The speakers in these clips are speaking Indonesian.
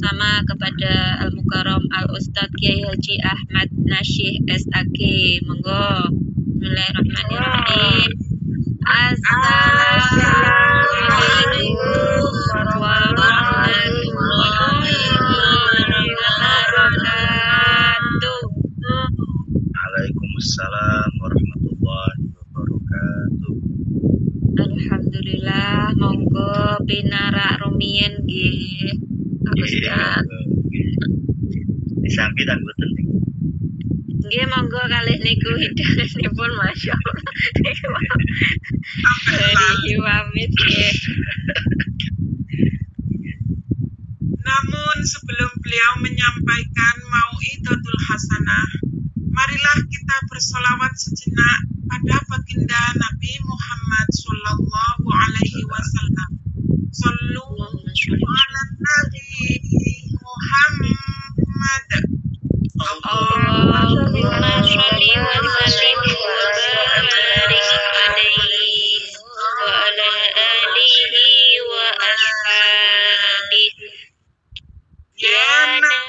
sama kepada Al-Mukarram Al-Ustadz Kiai Haji Ahmad Nasyih SAG. Monggo. Bismillahirrahmanirrahim. Assalamualaikum warahmatullahi wabarakatuh. Waalaikumsalam warahmatullahi wabarakatuh. Alhamdulillah, monggo pinarak rumiyin nggih. Pak Ustaz. Disambi dan boten. Nggih monggo kalih niku hidanganipun masyaallah. Dari pamit nggih. Namun sebelum beliau menyampaikan mau'idatul hasanah, marilah kita bersolawat sejenak pada baginda Nabi Muhammad sallallahu alaihi wasallam. Sallu ala Nabi Muhammad. Allahumma sholli wa sallim wa barik alaihi wa ala alihi wa ashabihi. Ya Nabi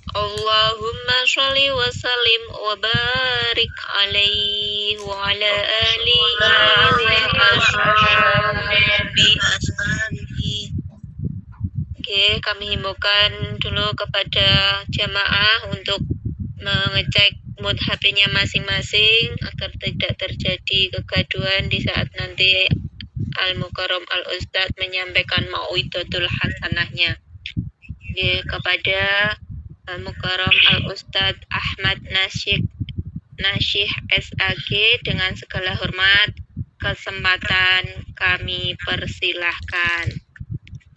Allahumma sholli wa sallim wa barik alaihi wa ala alihi wa ashabihi. Oke, kami himbaukan dulu kepada jamaah untuk mengecek mood HP-nya masing-masing agar tidak terjadi kegaduhan di saat nanti Al-Mukarram Al-Ustadz menyampaikan mau'idatul hasanahnya. Oke, kepada Al-Mukarram Al-Ustadz Ahmad Nasyih SAG dengan segala hormat kesempatan kami persilahkan.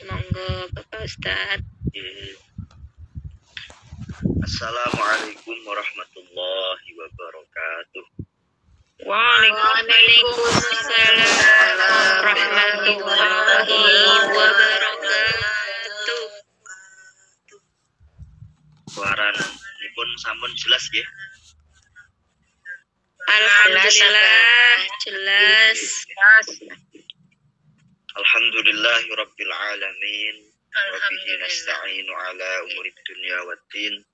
Monggo Bapak Ustadz. Assalamualaikum warahmatullahi wabarakatuh. Waalaikumsalam warahmatullahi wabarakatuh. Suaranipun sampun jelas nggih. Alhamdulillah jelas. Alhamdulillahi rabbil alamin. Wa bihi nasta'inu ala umurid dunya waddin.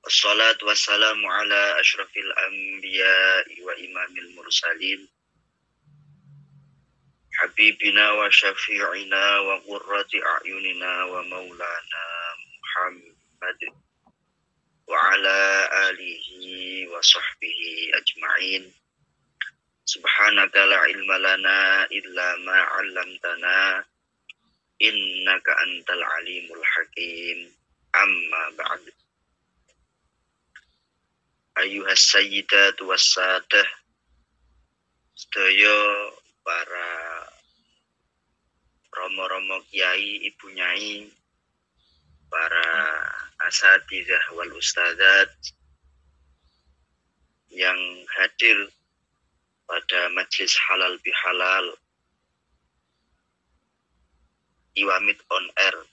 Wassalatu wassalamu ala asyrafil anbiya'i wa imamil mursalin. Habibina wa syafi'ina wa qurrati a'yunina wa maulana Muhammad wa ala alihi wa sahbihi ajma'in. Subhanaka la ilma lana illa ma 'allamtana innaka antal alimul hakim. Amma ba'd. Ayyuhas sayyidatu wassadah, sedaya para romo-romo kiai, ibu nyai, para asatidzah wal ustadzat yang hadir pada majlis halal bihalal Iwamid on Air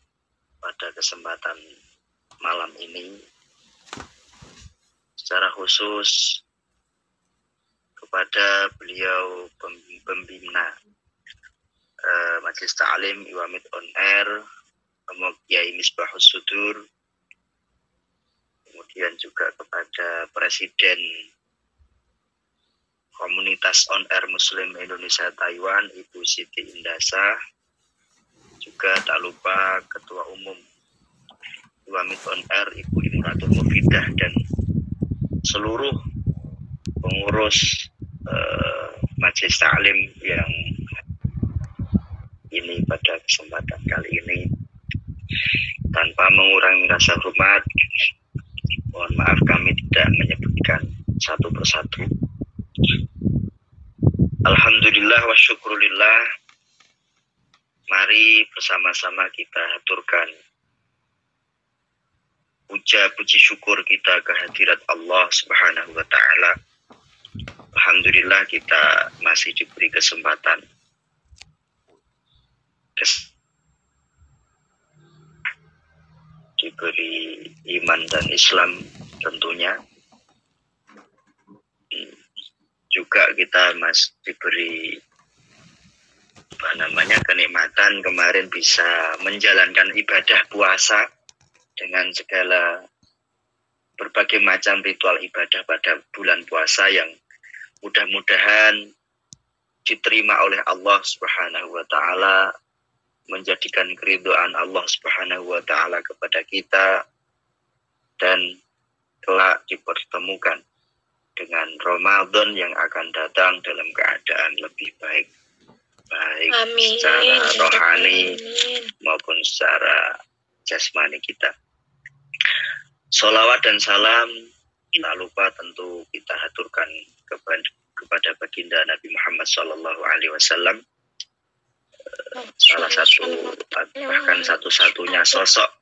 pada kesempatan malam ini, secara khusus kepada beliau pembina Majelis Ta'lim Iwamid on Air, Kiai Misbahus Sudur, kemudian juga kepada Presiden Komunitas On Air Muslim Indonesia Taiwan, Ibu Siti Indasa, juga tak lupa Ketua Umum Iwamid on Air, Ibu Imratul Mufidah, dan seluruh pengurus Majelis Ta'lim yang ini pada kesempatan kali ini. Tanpa mengurangi rasa hormat, mohon maaf kami tidak menyebutkan satu persatu. Alhamdulillah wa syukurillah, Mari bersama-sama kita haturkan puji syukur kita kehadirat Allah Subhanahu wa Ta'ala. Alhamdulillah kita masih diberi kesempatan diberi iman dan Islam tentunya. Juga kita masih diberi kenikmatan kemarin bisa menjalankan ibadah puasa dengan segala berbagai macam ritual ibadah pada bulan puasa yang mudah-mudahan diterima oleh Allah Subhanahu wa Ta'ala, menjadikan keridhaan Allah Subhanahu wa Ta'ala kepada kita, dan kelak dipertemukan dengan Ramadan yang akan datang dalam keadaan lebih baik Amin. secara rohani maupun secara jasmani kita. Sholawat dan salam tak lupa tentu kita haturkan kepada baginda Nabi Muhammad SAW, salah satu bahkan satu-satunya sosok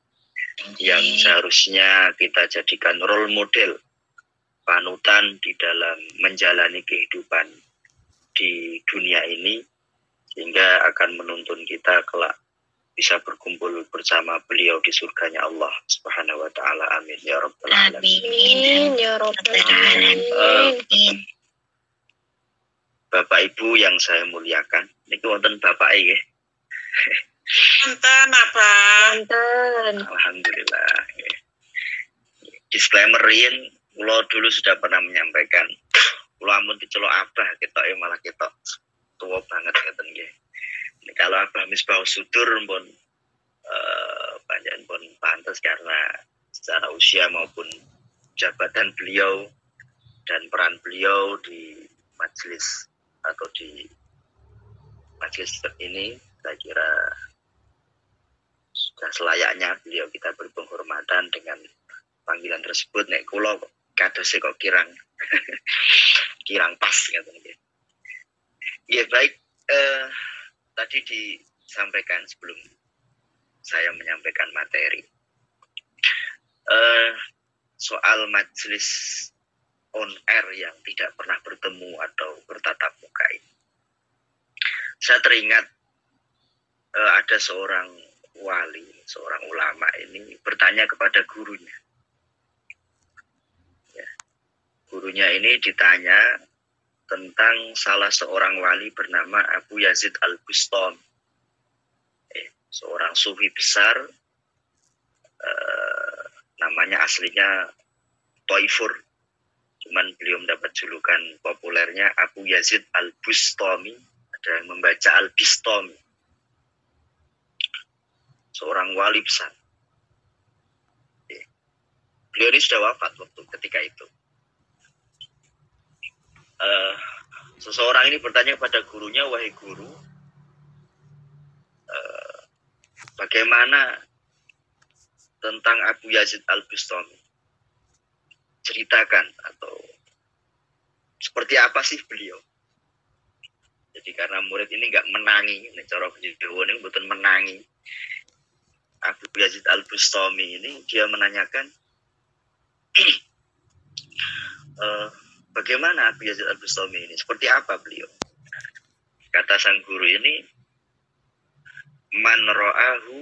yang seharusnya kita jadikan role model, panutan di dalam menjalani kehidupan di dunia ini, sehingga akan menuntun kita kelak bisa berkumpul bersama beliau di surganya Allah Subhanahu wa Ta'ala. Amin ya rabbal alamin. Amin ya rabbal alamin. Bapak Ibu yang saya muliakan, niki wonten bapak ya. Mantan apa? Manten. Alhamdulillah. Disclaimer rin, kula dulu sudah pernah menyampaikan, kula amun diceluk abah ketoke malah ketok tua banget ngeten nggih. Kalau Abah Misbah Sudur pun panjang pun pantas karena secara usia maupun jabatan beliau dan peran beliau di majelis atau di majelis ini, saya kira sudah selayaknya beliau kita beri penghormatan dengan panggilan tersebut. Nek kula kadose kok kirang kirang pas ngeten nggih. Ya baik, tadi disampaikan sebelum saya menyampaikan materi soal majelis on air yang tidak pernah bertemu atau bertatap muka ini. Saya teringat ada seorang wali, seorang ulama ini bertanya kepada gurunya. Ya, gurunya ini ditanya tentang salah seorang wali bernama Abu Yazid Al-Bustami, seorang sufi besar, namanya aslinya Toifur, cuman beliau mendapat julukan populernya Abu Yazid Al-Bustami, ada yang membaca Al-Bistami, seorang wali besar. Beliau ini sudah wafat waktu ketika itu. Seseorang ini bertanya kepada gurunya, wahai guru, bagaimana tentang Abu Yazid Al-Bustami? Ceritakan, atau seperti apa sih beliau? Jadi karena murid ini nggak menangi, ini cara penjelasan ini betul menangi Abu Yazid Al-Bustami ini, dia menanyakan bagaimana Abu Yazid Al-Bustami ini? Seperti apa beliau? Kata sang guru ini, man ra'ahu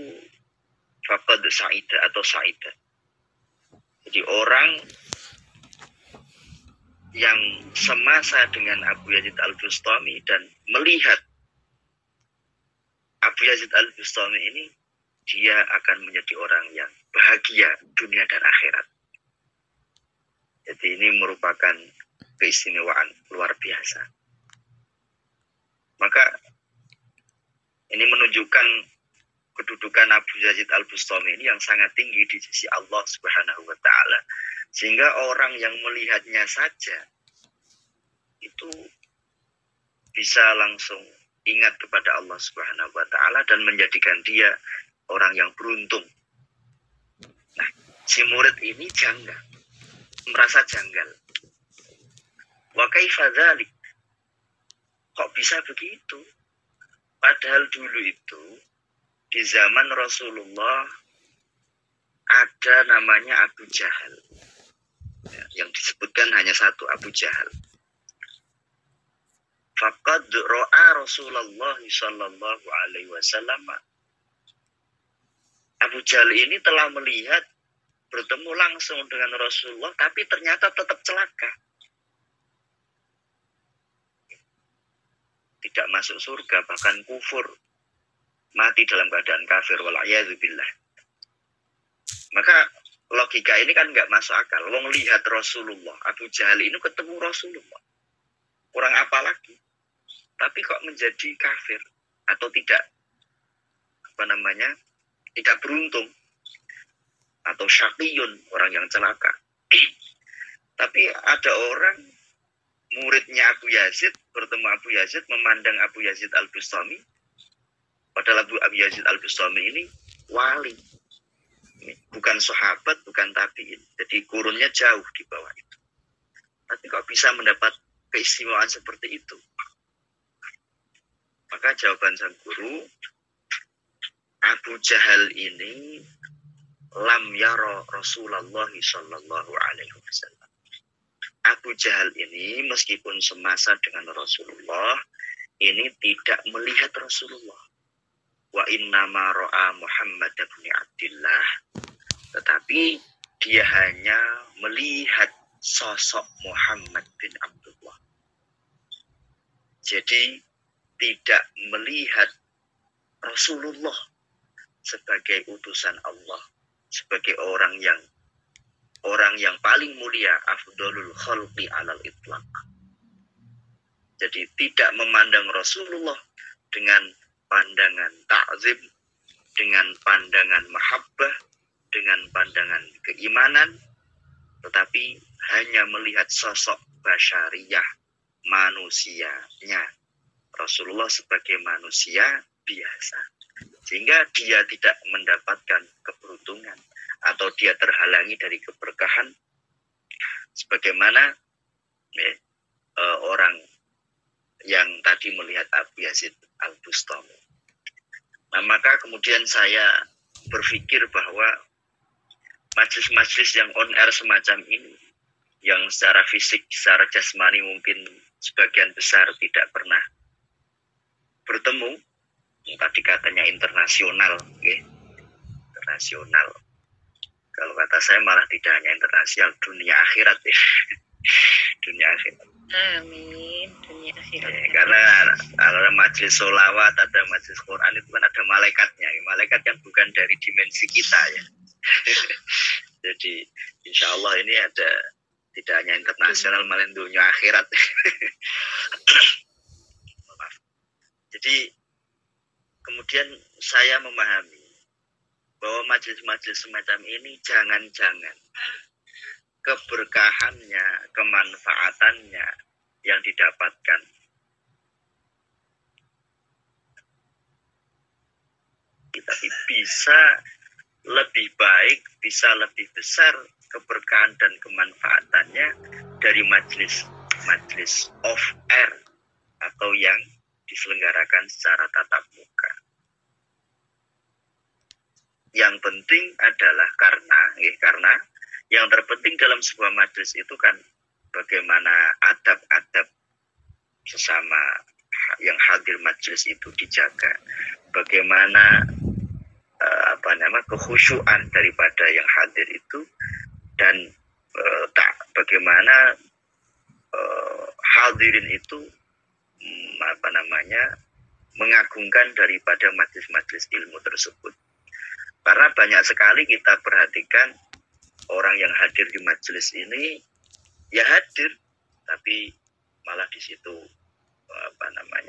faqad sa'ida atau sa'ida. Jadi orang yang semasa dengan Abu Yazid Al-Bustami dan melihat Abu Yazid Al-Bustami ini, dia akan menjadi orang yang bahagia dunia dan akhirat. Jadi ini merupakan keistimewaan luar biasa. Maka ini menunjukkan kedudukan Abu Yazid Al-Bustami ini yang sangat tinggi di sisi Allah Subhanahu wa Ta'ala, sehingga orang yang melihatnya saja itu bisa langsung ingat kepada Allah Subhanahu wa Ta'ala dan menjadikan dia orang yang beruntung. Nah, si murid ini merasa janggal. Wa kaifa dzalik? Kok bisa begitu? Padahal dulu itu di zaman Rasulullah ada namanya Abu Jahal. Yang disebutkan hanya satu, Abu Jahal. Faqad ra'a Rasulullah sallallahu alaihi wasallam. Abu Jahal ini telah melihat, bertemu langsung dengan Rasulullah, tapi ternyata tetap celaka. Tidak masuk surga, bahkan kufur. Mati dalam keadaan kafir, wal'iyadzubillah. Maka logika ini kan nggak masuk akal. Wong lihat Rasulullah, Abu Jahal ini ketemu Rasulullah. Kurang apa lagi? Tapi kok menjadi kafir atau tidak tidak beruntung atau syaqiyun, orang yang celaka. Tapi ada orang muridnya Abu Yazid bertemu Abu Yazid, memandang Abu Yazid Al-Bustami, padahal Abu Yazid Al-Bustami ini wali, bukan sahabat, bukan tabi'in, jadi kurunnya jauh di bawah itu. Tapi kok bisa mendapat keistimewaan seperti itu? Maka jawaban sang guru, Abu Jahal ini lam yara Rasulullah sallallahu alaihi wasallam. Abu Jahal ini meskipun semasa dengan Rasulullah, ini tidak melihat Rasulullah. Wa innama ra'a Muhammad bin Abdullah. Tetapi dia hanya melihat sosok Muhammad bin Abdullah. Jadi tidak melihat Rasulullah sebagai utusan Allah, sebagai orang yang paling mulia, afdalul khalqi alal itlaq. Jadi tidak memandang Rasulullah dengan pandangan ta'zim, dengan pandangan mahabbah, dengan pandangan keimanan, tetapi hanya melihat sosok basyariyah, manusianya Rasulullah sebagai manusia biasa, sehingga dia tidak mendapatkan keberuntungan atau dia terhalangi dari keberkahan sebagaimana orang yang tadi melihat Abu Yazid Al-Bustami. Nah, maka kemudian saya berpikir bahwa majlis-majlis yang on air semacam ini, yang secara fisik, secara jasmani mungkin sebagian besar tidak pernah bertemu, tadi katanya internasional, internasional. Kalau kata saya malah tidak hanya internasional, dunia akhirat ya. Dunia akhirat. Amin. Dunia akhirat. Karena ada majelis sholawat, ada majelis Quran, itu kan ada malaikatnya. Malaikat yang bukan dari dimensi kita ya. Jadi insya Allah ini ada tidak hanya internasional, malah dunia akhirat. Maaf. Jadi kemudian saya memahami bahwa majelis-majelis semacam ini jangan-jangan keberkahannya, kemanfaatannya yang didapatkan kita bisa lebih baik, bisa lebih besar keberkahan dan kemanfaatannya dari majelis off air atau yang diselenggarakan secara tatap muka. Yang penting adalah karena yang terpenting dalam sebuah majelis itu kan bagaimana adab-adab sesama yang hadir majelis itu dijaga, bagaimana kekhusyuan daripada yang hadir itu, dan bagaimana hadirin itu mengagungkan daripada majelis-majelis ilmu tersebut. Karena banyak sekali kita perhatikan orang yang hadir di majelis ini ya hadir, tapi malah di situ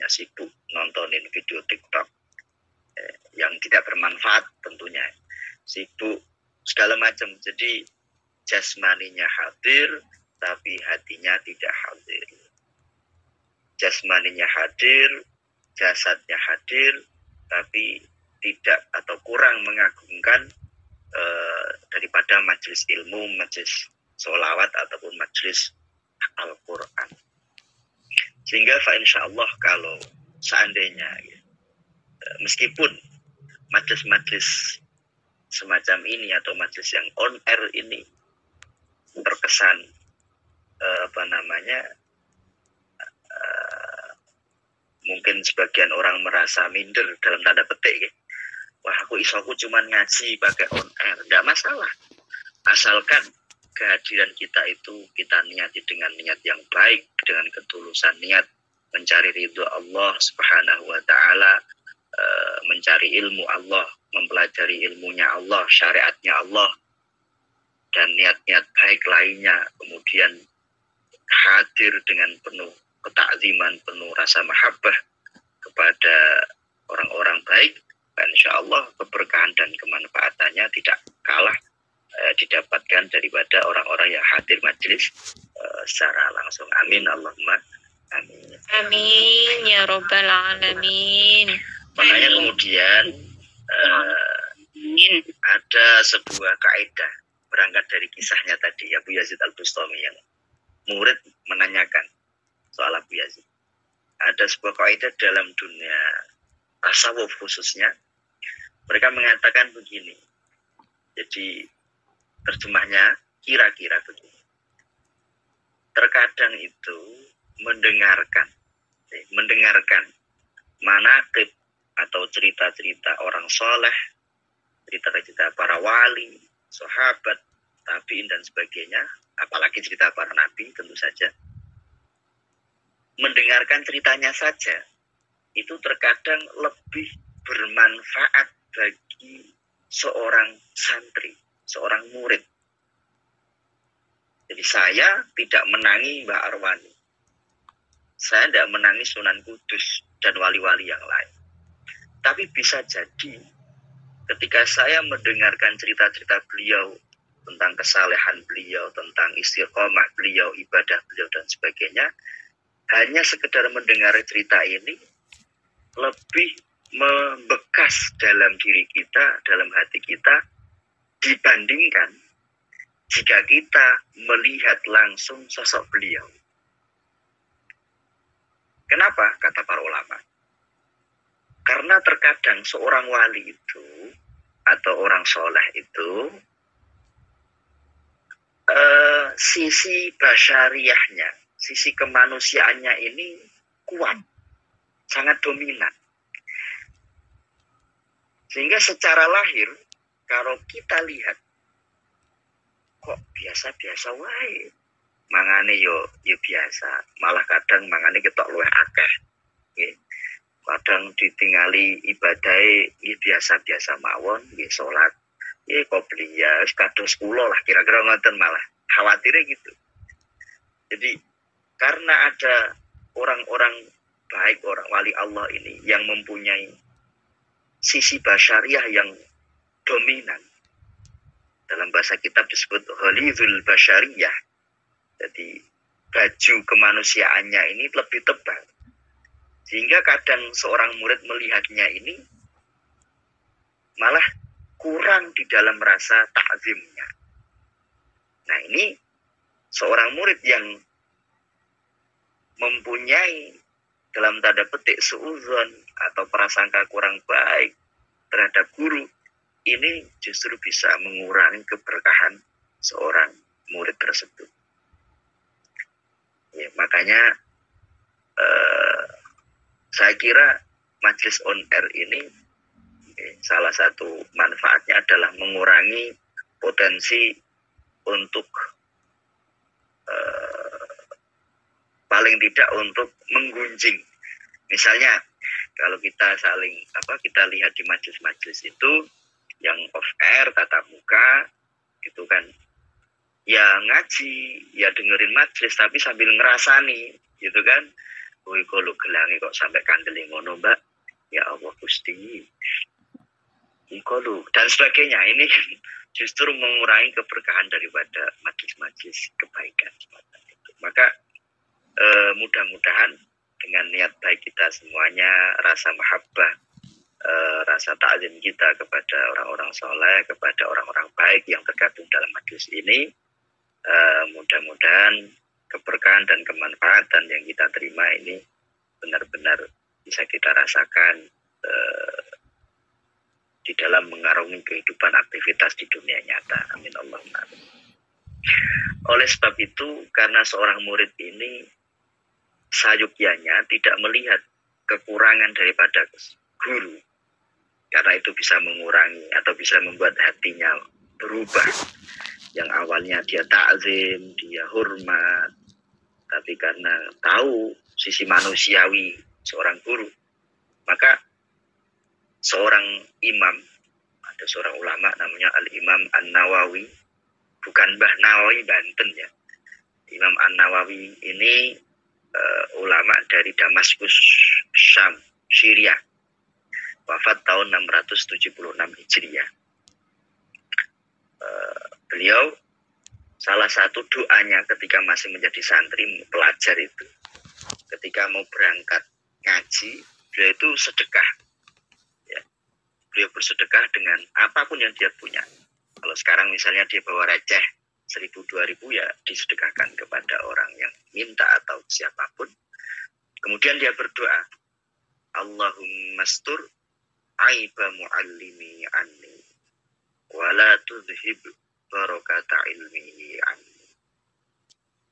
sibuk nontonin video TikTok yang tidak bermanfaat tentunya, sibuk segala macam. Jadi jasmaninya hadir tapi hatinya tidak hadir. Jasmaninya hadir, jasadnya hadir, tapi tidak atau kurang mengagungkan daripada majelis ilmu, majelis sholawat ataupun majelis Al-Quran. Sehingga insyaallah kalau seandainya meskipun majelis-majelis semacam ini atau majelis yang on air ini terkesan mungkin sebagian orang merasa minder dalam tanda petik ya. Wah, aku cuman ngaji pakai on air. Tidak masalah, asalkan kehadiran kita itu kita niati dengan niat yang baik, dengan ketulusan niat mencari ridho Allah Subhanahu wa Ta'ala, mencari ilmu Allah, mempelajari ilmunya Allah, syariatnya Allah, dan niat-niat baik lainnya, kemudian hadir dengan penuh ketakziman, penuh rasa mahabbah kepada orang-orang baik, insya Allah keberkahan dan kemanfaatannya tidak kalah didapatkan daripada orang-orang yang hadir majelis secara langsung. Amin Allahumma amin. Amin ya Rabbal Alamin. Makanya kemudian ada sebuah kaidah berangkat dari kisahnya tadi Abu Yazid Al-Bustami yang murid menanyakan soal Abu Yazid. Ada sebuah kaidah dalam dunia tasawuf khususnya, mereka mengatakan begini. Jadi terjemahnya kira-kira begini. Terkadang itu mendengarkan manaqib atau cerita-cerita orang soleh, cerita-cerita para wali, sahabat, tabi'in dan sebagainya, apalagi cerita para nabi tentu saja. Mendengarkan ceritanya saja itu terkadang lebih bermanfaat bagi seorang santri, seorang murid. Jadi saya tidak menangi Mbak Arwani, saya tidak menangi Sunan Kudus dan wali-wali yang lain. Tapi bisa jadi ketika saya mendengarkan cerita-cerita beliau tentang kesalehan beliau, tentang istiqomah beliau, ibadah beliau dan sebagainya, hanya sekedar mendengar cerita ini lebih membekas dalam diri kita, dalam hati kita, dibandingkan jika kita melihat langsung sosok beliau. Kenapa? Kata para ulama. Karena terkadang seorang wali itu atau orang soleh itu sisi basyariahnya, sisi kemanusiaannya ini kuat, sangat dominan. Sehingga secara lahir, kalau kita lihat, kok biasa-biasa wae, mangane yo biasa, malah kadang mangane ketok luwih akeh. Kadang ditingali ibadai biasa-biasa mawon, sholat, qobliyah, kados kula lah, kira-kira ngoten malah. Khawatirnya gitu. Jadi karena ada orang-orang baik, orang wali Allah ini yang mempunyai sisi basyariah yang dominan. Dalam bahasa kitab disebut ghalidhul basyariyah. Jadi baju kemanusiaannya ini lebih tebal. Sehingga kadang seorang murid melihatnya ini malah kurang di dalam rasa ta'zimnya. Nah, ini seorang murid yang mempunyai dalam tanda petik suudzon atau prasangka kurang baik terhadap guru, ini justru bisa mengurangi keberkahan seorang murid tersebut. Ya, makanya saya kira majelis on air ini salah satu manfaatnya adalah mengurangi potensi untuk paling tidak untuk menggunjing. Misalnya kalau kita kita lihat di majelis-majelis itu yang off air, tatap muka, gitu kan, ya ngaji, ya dengerin majelis tapi sambil ngerasani, gitu kan. Woi kalau gelangi kok sampai kandeli ngono mbak, ya Allah Gusti, dan sebagainya. Ini justru mengurangi keberkahan daripada majelis-majelis kebaikan semacam itu. Maka mudah-mudahan dengan niat baik kita semuanya, rasa mahabbah, rasa ta'zim kita kepada orang-orang soleh, kepada orang-orang baik yang tergabung dalam majelis ini, mudah-mudahan keberkahan dan kemanfaatan yang kita terima ini benar-benar bisa kita rasakan dalam mengarungi kehidupan aktivitas di dunia nyata. Amin Allahumma amin. Oleh sebab itu, karena seorang murid ini sayukyanya tidak melihat kekurangan daripada guru, karena itu bisa mengurangi atau bisa membuat hatinya berubah. Yang awalnya dia takzim, dia hormat, tapi karena tahu sisi manusiawi seorang guru, maka seorang imam, ada seorang ulama namanya Al-Imam An-Nawawi, bukan Mbah Nawawi Banten ya. Imam An-Nawawi ini ulama dari Damaskus, Syam, Syria. Wafat tahun 676 Hijriah. Beliau salah satu doanya ketika masih menjadi santri, pelajar itu, ketika mau berangkat ngaji, beliau itu sedekah. Ya. Beliau bersedekah dengan apapun yang dia punya. Kalau sekarang misalnya dia bawa receh 1.000-2.000 ya disedekahkan kepada orang yang minta atau siapapun. Kemudian dia berdoa, Allahumma astur aiba muallimi anni wala tudhib barakata ilmihi anni.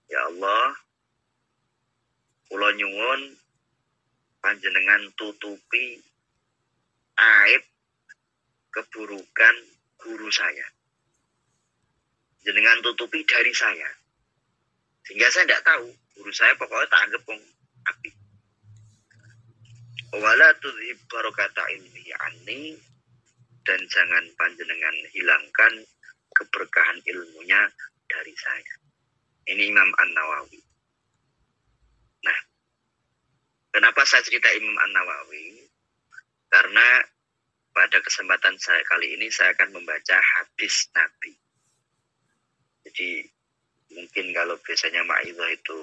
Ya Allah, kula nyuwun panjenengan tutupi aib keburukan guru saya. Jenengan tutupi dari saya. Sehingga saya tidak tahu. Guru saya pokoknya tak anggap api. Wala tudhib barakata ilmihi anni, dan jangan panjenengan hilangkan keberkahan ilmunya dari saya. Ini Imam An-Nawawi. Nah, kenapa saya cerita Imam An-Nawawi? Karena pada kesempatan saya kali ini saya akan membaca hadis Nabi. Jadi mungkin kalau biasanya ma'idhah itu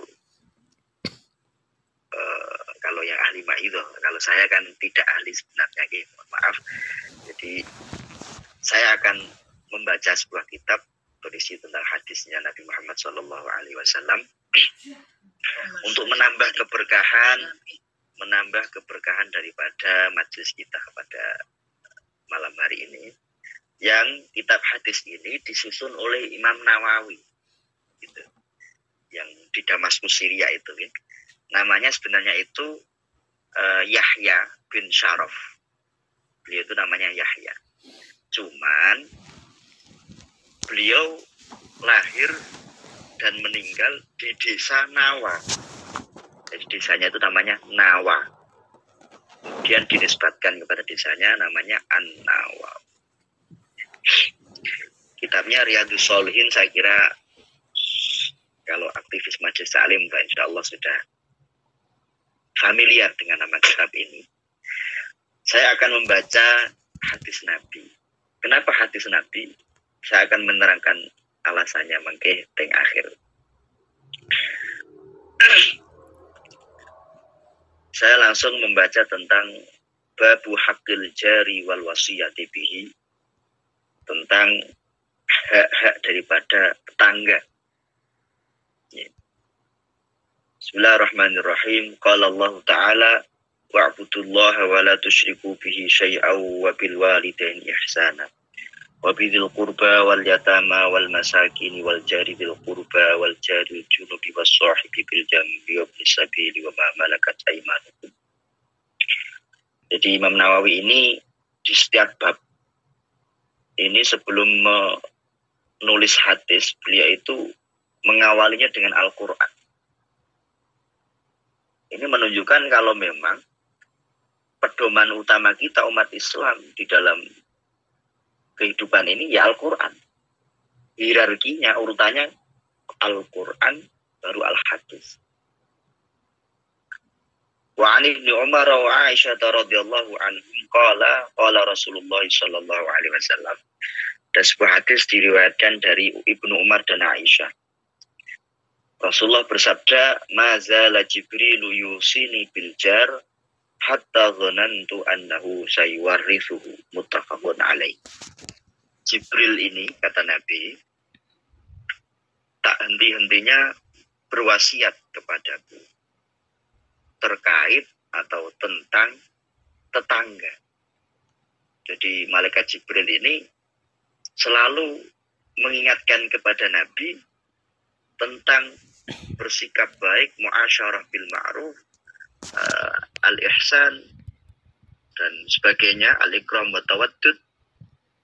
kalau yang ahli ma'idhah, kalau saya kan tidak ahli sebenarnya, mohon maaf. Jadi saya akan membaca sebuah kitab berisi tentang hadisnya Nabi Muhammad SAW untuk menambah keberkahan daripada majelis kita pada malam hari ini. Yang kitab hadis ini disusun oleh Imam Nawawi, gitu. Yang di Damaskus Syria itu, ya. Namanya sebenarnya itu Yahya bin Syaraf. Beliau itu namanya Yahya. Cuman beliau lahir dan meninggal di desa Nawa. Jadi desanya itu namanya Nawa. Kemudian dinisbatkan kepada desanya namanya An-Nawa. Kitabnya Riyadhus Shalihin, saya kira kalau aktivis majelis taklim insya Allah sudah familiar dengan nama kitab ini. Saya akan membaca hadis Nabi. Kenapa hadis Nabi? Saya akan menerangkan alasannya mangke teng akhir. Saya langsung membaca tentang babu haqqil jari wal wasiyati bihi, tentang hak-hak daripada tetangga. Bismillahirrahmanirrahim. Qala Allah Ta'ala wa'budullaha wa la tusyriku bihi syai'aw wa bil walidaini ihsana wa bidhil qurba wal yatama wal masakin wal jari bil qurba wal jari junubi was sahibi bil jambi wa ibnis sabili wa ma malakat aymanukum. Jadi Imam Nawawi ini di setiap bab ini sebelum menulis hadis, beliau itu mengawalinya dengan Al-Quran. Ini menunjukkan kalau memang pedoman utama kita umat Islam di dalam kehidupan ini ya Al-Quran. Hierarkinya, urutannya Al-Quran baru Al-Hadis. Wa 'an Ibnu Umar wa Aisyah radhiyallahu anhum qala Rasulullah sallallahu alaihi wasallam. Dan sebuah hadis diriwayatkan dari Ibnu Umar dan Aisyah. Rasulullah bersabda, "Mazala Jibrilu yusini bil jar hatta dhanantu annahu sayuwarrithuhu." Muttafaqun alaih. Jibril ini, kata Nabi, tak henti-hentinya berwasiat kepadaku terkait atau tentang tetangga. Jadi malaikat Jibril ini selalu mengingatkan kepada Nabi tentang bersikap baik, muasyarah bil ma'ruf, al-ihsan dan sebagainya, al-ikram wa tawaddud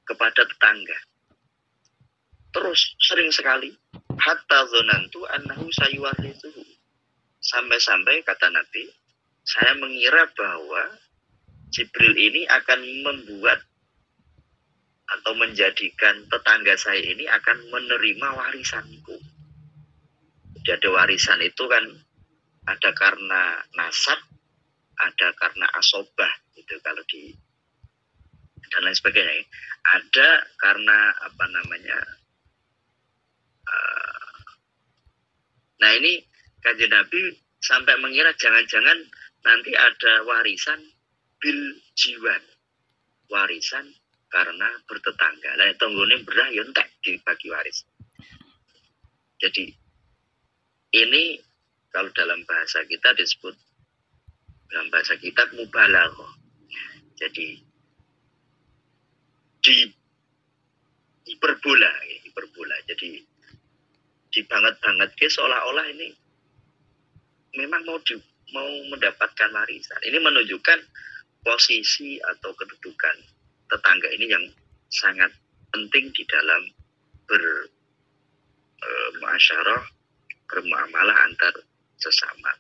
kepada tetangga. Terus sering sekali hatta dzanantu annahu sayuwarrithuhu. Sampai-sampai kata Nabi, saya mengira bahwa Jibril ini akan membuat atau menjadikan tetangga saya ini akan menerima warisanku. Jadi warisan itu kan ada karena nasab, ada karena asobah, gitu kalau di dan lain sebagainya. Ada karena apa namanya? Nah ini Kanjeng Nabi sampai mengira jangan-jangan nanti ada warisan bil jiwan, warisan karena bertetangga. Lah tonggone berah yo entek dibagi waris. Jadi ini kalau dalam bahasa kita disebut dalam bahasa kita mubalaghah. Jadi hiperbola. Jadi dibanget-banget ke seolah-olah ini memang mau mendapatkan warisan. Ini menunjukkan posisi atau kedudukan tetangga ini yang sangat penting di dalam bermuasyarah, bermuamalah antar sesama.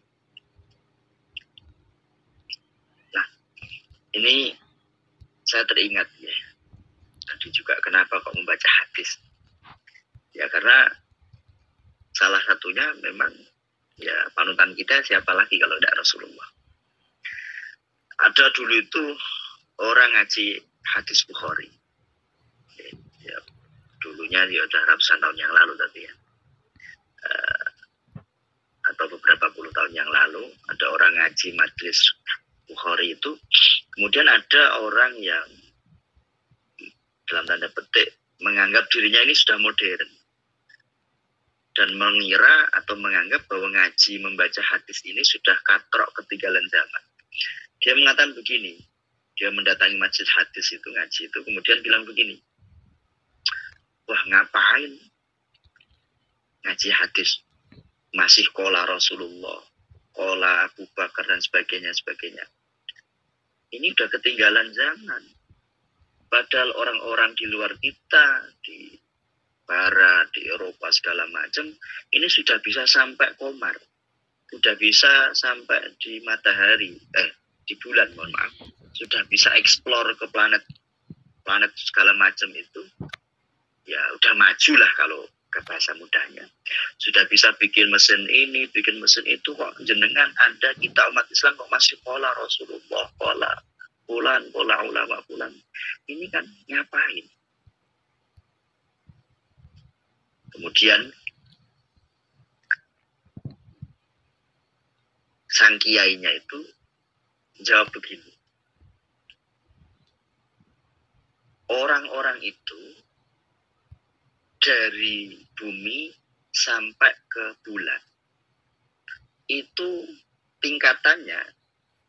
Nah, ini saya teringat ya. Tadi juga kenapa kok membaca hadis? Ya karena salah satunya memang ya panutan kita siapa lagi kalau tidak Rasulullah. Ada dulu itu orang ngaji hadis Bukhari. Ya, dulunya ya udah ratusan tahun yang lalu tapi ya. Atau beberapa puluh tahun yang lalu ada orang ngaji majelis Bukhari itu. Kemudian ada orang yang dalam tanda petik menganggap dirinya ini sudah modern dan mengira atau menganggap bahwa ngaji membaca hadis ini sudah katrok ketinggalan zaman. Dia mengatakan begini, dia mendatangi majelis hadis itu, ngaji itu, kemudian bilang begini, wah ngapain ngaji hadis, masih qala Rasulullah, qala Abu Bakar dan sebagainya. Ini udah ketinggalan zaman. Padahal orang-orang di luar kita, di Barat, di Eropa segala macam, ini sudah bisa sampai Qamar, sudah bisa sampai di matahari, di bulan, mohon maaf, sudah bisa explore ke planet segala macam itu, ya udah maju lah kalau ke bahasa mudahnya. Sudah bisa bikin mesin ini, bikin mesin itu, kok jenengan Anda, kita umat Islam kok masih pola Rasulullah, pola ulama pulan. Ini kan ngapain? Kemudian sang kiainya itu jawab begini. Orang-orang itu dari bumi sampai ke bulan itu tingkatannya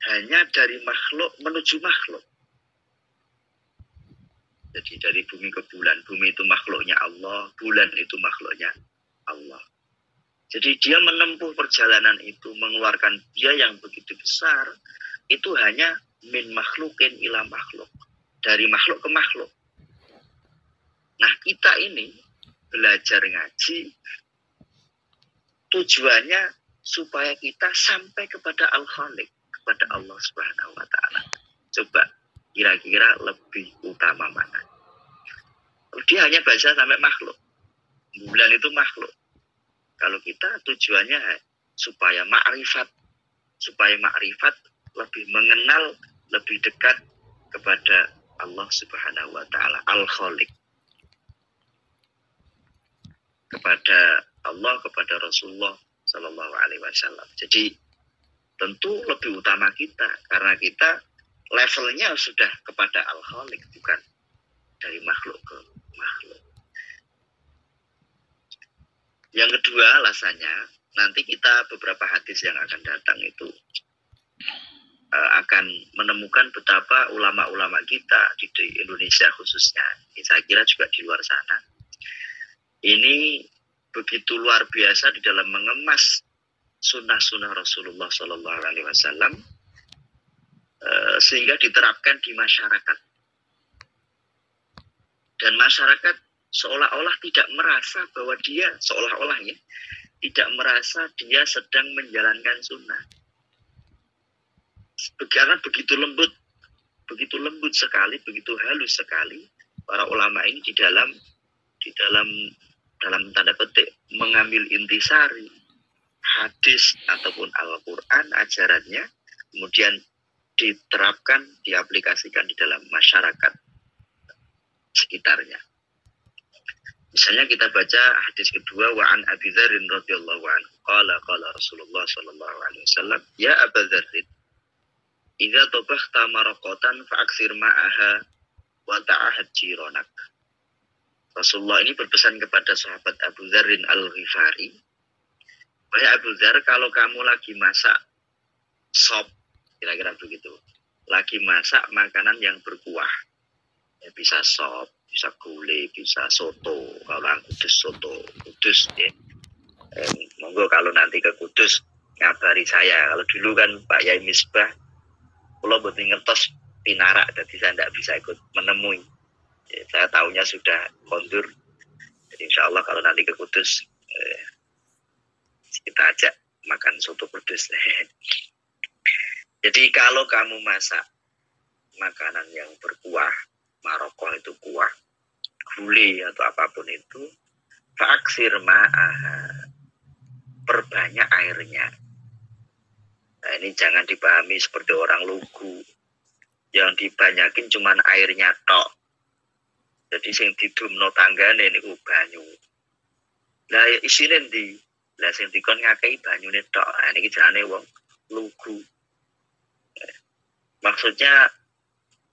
hanya dari makhluk menuju makhluk. Jadi dari bumi ke bulan, bumi itu makhluknya Allah, bulan itu makhluknya Allah. Jadi dia menempuh perjalanan itu, mengeluarkan biaya yang begitu besar, itu hanya min makhlukin ila makhluk. Dari makhluk ke makhluk. Nah kita ini belajar ngaji, tujuannya supaya kita sampai kepada Al-Khaliq, kepada Allah Subhanahu wa Ta'ala. Coba kira-kira lebih utama mana? Dia hanya baca sampai makhluk. Bulan itu makhluk. Kalau kita tujuannya supaya ma'rifat lebih mengenal, lebih dekat kepada Allah Subhanahu wa Ta'ala, Al-Khaliq. Kepada Allah, kepada Rasulullah Sallallahu Alaihi Wasallam. Jadi tentu lebih utama kita, karena kita levelnya sudah kepada Al-Khaliq, bukan dari makhluk ke makhluk. Yang kedua alasannya, nanti kita beberapa hadis yang akan datang itu akan menemukan betapa ulama-ulama kita di Indonesia khususnya, saya kira juga di luar sana, ini begitu luar biasa di dalam mengemas sunnah-sunnah Rasulullah Shallallahu Alaihi Wasallam sehingga diterapkan di masyarakat, dan masyarakat seolah-olah tidak merasa bahwa dia tidak merasa dia sedang menjalankan sunnah, karena begitu lembut sekali, begitu halus sekali para ulama ini di dalam tanda petik mengambil intisari hadis ataupun Al-Quran ajarannya, kemudian diterapkan, diaplikasikan di dalam masyarakat sekitarnya. Misalnya kita baca hadis kedua, wa an Abi Dzar radhiyallahu anhu qala Rasulullah sallallahu alaihi wasallam, ya Abu Dzar, idza tabakhta maraqatan fa'aksir ma'aha wa ta'ahad jironak. Rasulullah ini berpesan kepada sahabat Abu Dzar Al-Ghifari, wahai Abu Dzar, kalau kamu lagi masak sop, kira-kira begitu, lagi masak makanan yang berkuah, ya, bisa sop, bisa gulai, bisa soto. Kalau orang Kudus, soto Kudus ya. Monggo kalau nanti ke Kudus ngabari saya. Kalau dulu kan Pak Yai Misbah, kalau buat ngertos pinarak, jadi saya tidak bisa ikut menemui. Ya, saya tahunya sudah kondur. Jadi insya Allah kalau nanti ke Kudus, kita ajak makan soto Kudus. Jadi kalau kamu masak makanan yang berkuah, marokoh itu kuah, gulai atau apapun itu, fa'aksir ma'aha, perbanyak airnya. Nah, ini jangan dipahami seperti orang lugu, yang dibanyakin cuman airnya tok. Jadi sing didumno tanggane niku banyu. Lah isine ndi? Lah sing dikon ngakei banyune tok. Nah niki jenenge wong lugu. Maksudnya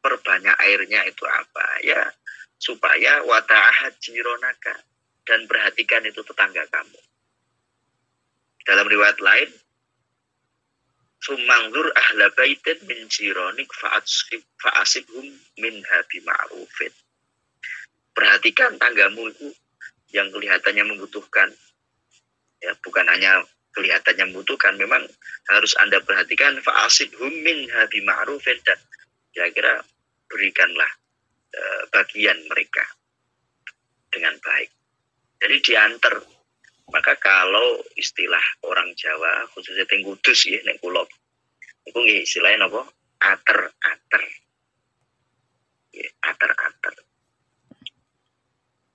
perbanyak airnya itu apa? Ya supaya wata'ahad jironaka, dan perhatikan itu tetangga kamu. Dalam riwayat lain, sumangdur ahla baitin min jironik fa'asibhum minha bima'rufin. Perhatikan tanggamu itu yang kelihatannya membutuhkan. Ya, bukan hanya kelihatannya membutuhkan, memang harus Anda perhatikan, fa'asibhum minha bima'rufin, dan kira-kira berikanlah bagian mereka dengan baik. Jadi diantar. Maka kalau istilah orang Jawa, khususnya teng Kudus ya, nek kula niku nggih istilahnya napa? Ater-ater. Ya, ater-ater.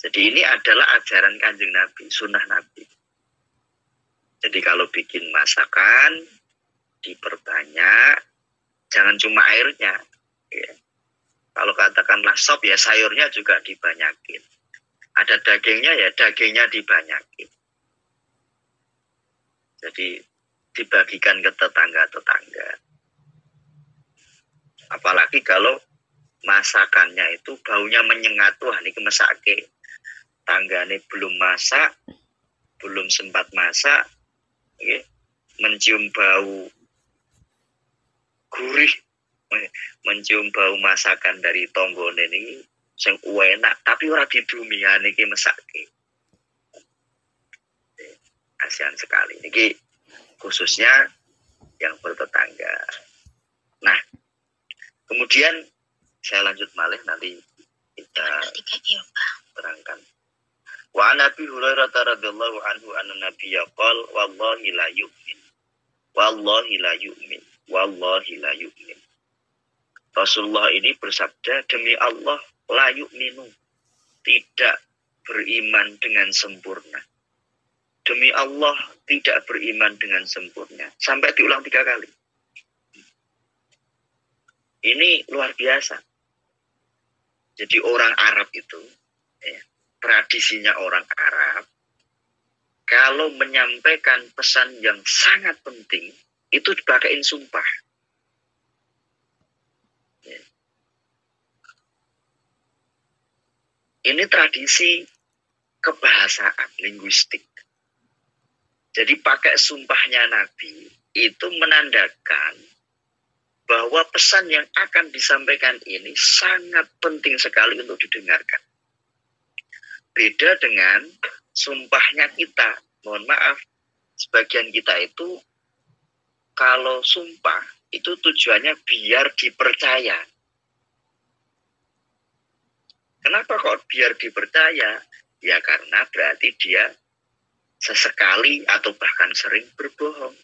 Jadi ini adalah ajaran Kanjeng Nabi, sunnah Nabi. Jadi kalau bikin masakan diperbanyak, jangan cuma airnya. Ya. Kalau katakanlah sop, ya sayurnya juga dibanyakin. Ada dagingnya, ya dagingnya dibanyakin. Jadi dibagikan ke tetangga-tetangga. Apalagi kalau masakannya itu baunya menyengat, wah ini mesake. Tanggane belum masak, belum sempat masak, okay, mencium bau gurih, mencium bau masakan dari tonggone ini sing enak, tapi ora didumi, niki mesake. Kasihan sekali. Niki khususnya yang bertetangga. Nah, kemudian saya lanjut malih, nanti kita terangkan. Wa Nabi Hurairah radhiyallahu anhu anna nabiyya qala wallahi la yu'min. Wallahi la yu'min. Wallahi la yu'min. Rasulullah ini bersabda, demi Allah la yu'minu, tidak beriman dengan sempurna. Demi Allah tidak beriman dengan sempurna. Sampai diulang 3 kali. Ini luar biasa. Jadi orang Arab itu, ya, tradisinya orang Arab, kalau menyampaikan pesan yang sangat penting, itu dipakaiin sumpah. Ya. Ini tradisi kebahasaan, linguistik. Jadi pakai sumpahnya Nabi, itu menandakan bahwa pesan yang akan disampaikan ini sangat penting sekali untuk didengarkan. Beda dengan sumpahnya kita. Mohon maaf, sebagian kita itu kalau sumpah itu tujuannya biar dipercaya. Kenapa kok biar dipercaya? Ya karena berarti dia sesekali atau bahkan sering berbohong.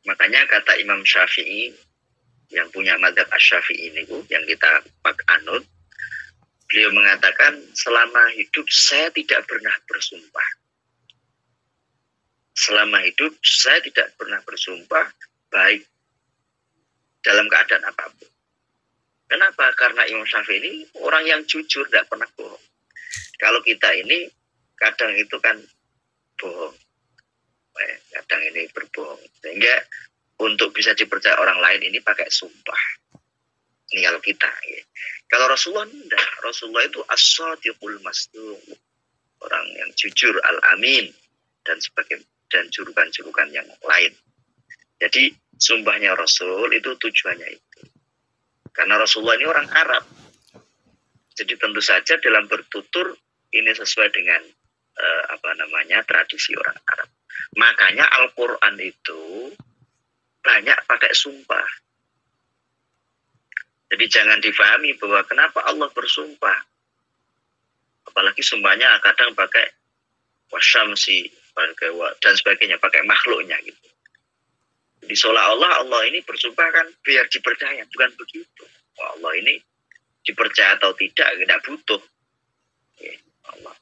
Makanya kata Imam Syafi'i yang punya mazhab Asy-Syafi'i ini, yang kita anut, beliau mengatakan selama hidup saya tidak pernah bersumpah. Selama hidup saya tidak pernah bersumpah baik dalam keadaan apapun. Kenapa? Karena Imam Syafi'i ini orang yang jujur, tidak pernah bohong. Kalau kita ini kadang itu kan bohong. Kadang ini berbohong. Sehingga untuk bisa dipercaya orang lain ini pakai sumpah. Ini kalau kita. Ya. Kalau Rasulullah enggak. Rasulullah itu as-shadiqul masduq. Orang yang jujur, al-amin. Dan sebagainya. Dan jurukan-jurukan yang lain. Jadi sumpahnya Rasul itu tujuannya itu. Karena Rasulullah ini orang Arab. Jadi tentu saja dalam bertutur ini sesuai dengan tradisi orang Arab. Makanya Al-Quran itu banyak pakai sumpah. Jadi jangan difahami bahwa kenapa Allah bersumpah. Apalagi sumpahnya kadang pakai wasyamsi dan sebagainya, pakai makhluknya gitu. Jadi seolah-olah Allah ini bersumpah kan biar dipercaya, bukan begitu. Allah ini dipercaya atau tidak butuh. Ya, Allah.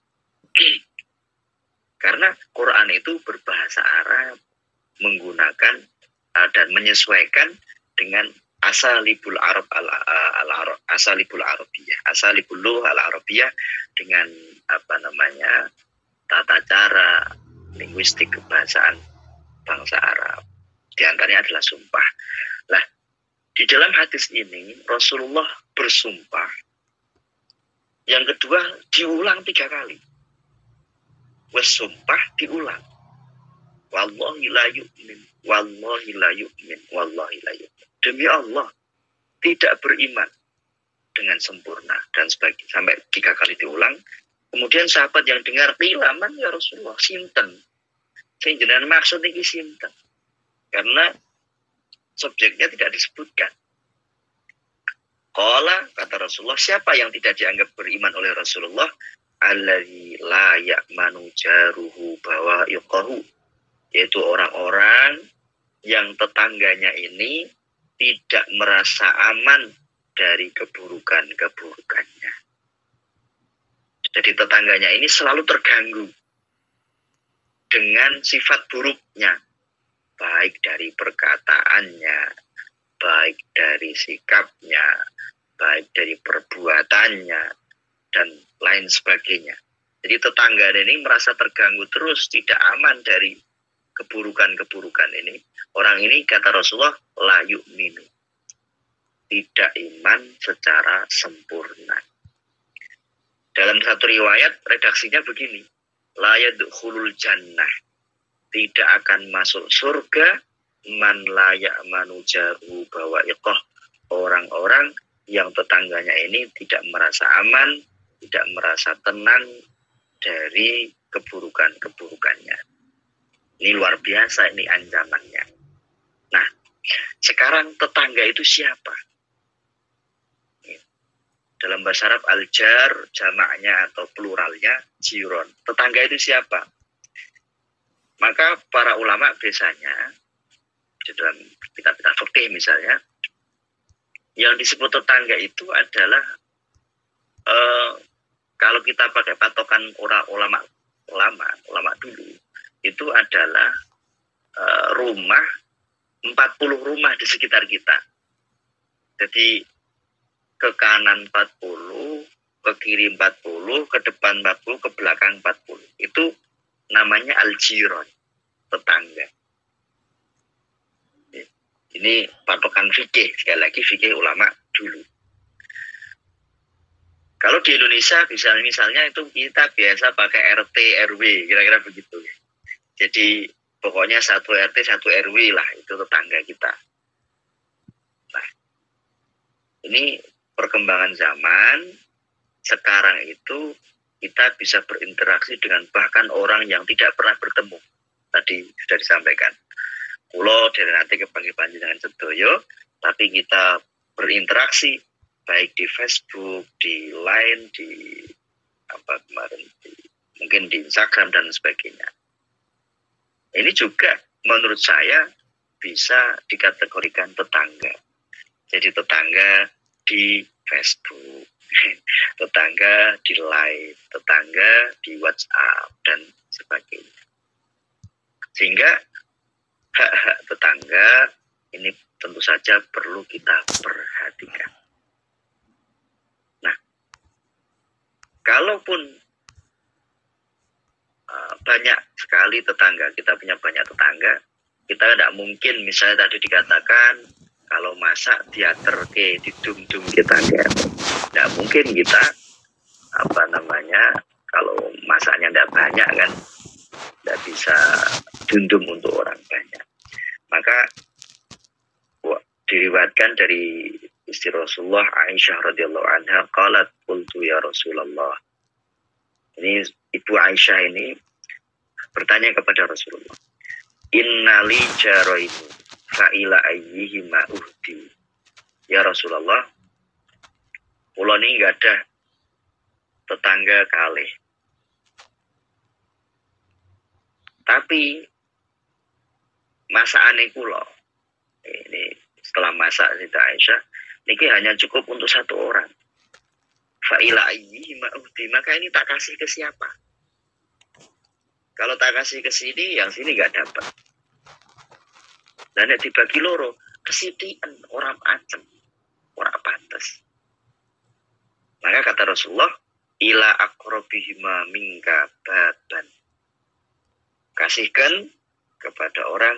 Karena Quran itu berbahasa Arab, menggunakan dan menyesuaikan dengan asalibul Arab asalibul Arabiyah, asalibul al Arabiyah dengan tata cara linguistik kebahasaan bangsa Arab. Di antaranya adalah sumpah. Lah, di dalam hadis ini Rasulullah bersumpah. Yang kedua diulang 3 kali. Sumpah diulang. Wallahi la yu'min, wallahi la yu'min, wallahi la yu'min. Demi Allah tidak beriman dengan sempurna dan sebagainya. Sampai 3 kali diulang. Kemudian sahabat yang dengar, "Qilaman ya Rasulullah, sinten?" Sing jenengan maksud iki sinten? Karena subjeknya tidak disebutkan. Qala, kata Rasulullah, siapa yang tidak dianggap beriman oleh Rasulullah? Alladzi la ya'manu jaruhu bawa'iqahu, yaitu orang-orang yang tetangganya ini tidak merasa aman dari keburukan-keburukannya. Jadi tetangganya ini selalu terganggu dengan sifat buruknya, baik dari perkataannya, baik dari sikapnya, baik dari perbuatannya, dan lain sebagainya. Jadi tetangga ini merasa terganggu terus, tidak aman dari keburukan-keburukan ini. Orang ini, kata Rasulullah, la yu'minu, tidak iman secara sempurna. Dalam satu riwayat, redaksinya begini, la yadkhulul jannah, tidak akan masuk surga man la ya'manu jaru bawa'iqah, orang-orang yang tetangganya ini tidak merasa aman, tidak merasa tenang dari keburukan-keburukannya. Ini luar biasa, ini ancamannya. Nah, sekarang tetangga itu siapa? Dalam bahasa Arab al-jar, jamaknya atau pluralnya jiron. Tetangga itu siapa? Maka para ulama biasanya di dalam kitab-kitab fikih misalnya, yang disebut tetangga itu adalah kalau kita pakai patokan ulama dulu, itu adalah rumah 40 rumah di sekitar kita. Jadi ke kanan 40, ke kiri 40, ke depan 40, ke belakang 40. Itu namanya al-jiron, tetangga. Ini patokan fikih, sekali lagi fikih ulama dulu. Kalau di Indonesia misalnya itu kita biasa pakai RT, RW, kira-kira begitu. Jadi pokoknya 1 RT, 1 RW lah, itu tetangga kita. Ini perkembangan zaman. Sekarang itu kita bisa berinteraksi dengan bahkan orang yang tidak pernah bertemu. Tadi sudah disampaikan. Kulo dari nanti kepanggih panjenengan sedoyo, tapi kita berinteraksi baik di Facebook, di Line, di apa kemarin, mungkin di Instagram dan sebagainya. Ini juga menurut saya bisa dikategorikan tetangga. Jadi tetangga di Facebook, tetangga di Line, tetangga di WhatsApp dan sebagainya. Sehingga hak-hak tetangga ini tentu saja perlu kita perhatikan. Nah, kalaupun banyak sekali tetangga, kita punya banyak tetangga, kita tidak mungkin misalnya tadi dikatakan kalau masak diater ke di dum-dum kita tidak mungkin kita kalau masaknya tidak banyak kan, tidak bisa dundum untuk orang banyak. Maka diriwayatkan dari istri Rasulullah Aisyah radhiyallahu anha, qalat qultu ya Rasulullah. Ini Ibu Aisyah ini bertanya kepada Rasulullah, innali jaraini fa ila ayyihima uhdi. Ya Rasulullah, kula ini enggak ada tetangga kalih. Tapi masakane kula ini setelah masak Siti Aisyah niki hanya cukup untuk satu orang. Fa ila ayyihima uhdi, maka ini tak kasih ke siapa? Kalau tak kasih ke sini, yang sini nggak dapat. Dan dibagi loro, kesitian orang acem, orang pantas. Maka kata Rasulullah, ila aqrabihima minka baban. Kasihkan kepada orang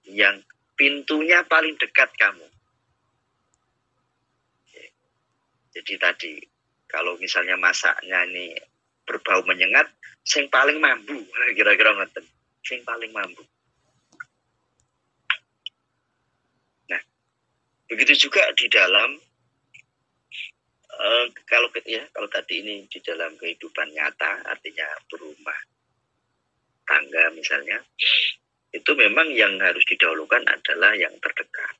yang pintunya paling dekat kamu. Jadi tadi, kalau misalnya masaknya ini berbau menyengat, sing paling mampu, kira-kira ngoten. Sing paling mampu. Nah, begitu juga di dalam kalau tadi ini di dalam kehidupan nyata, artinya berumah tangga misalnya, itu memang yang harus didahulukan adalah yang terdekat.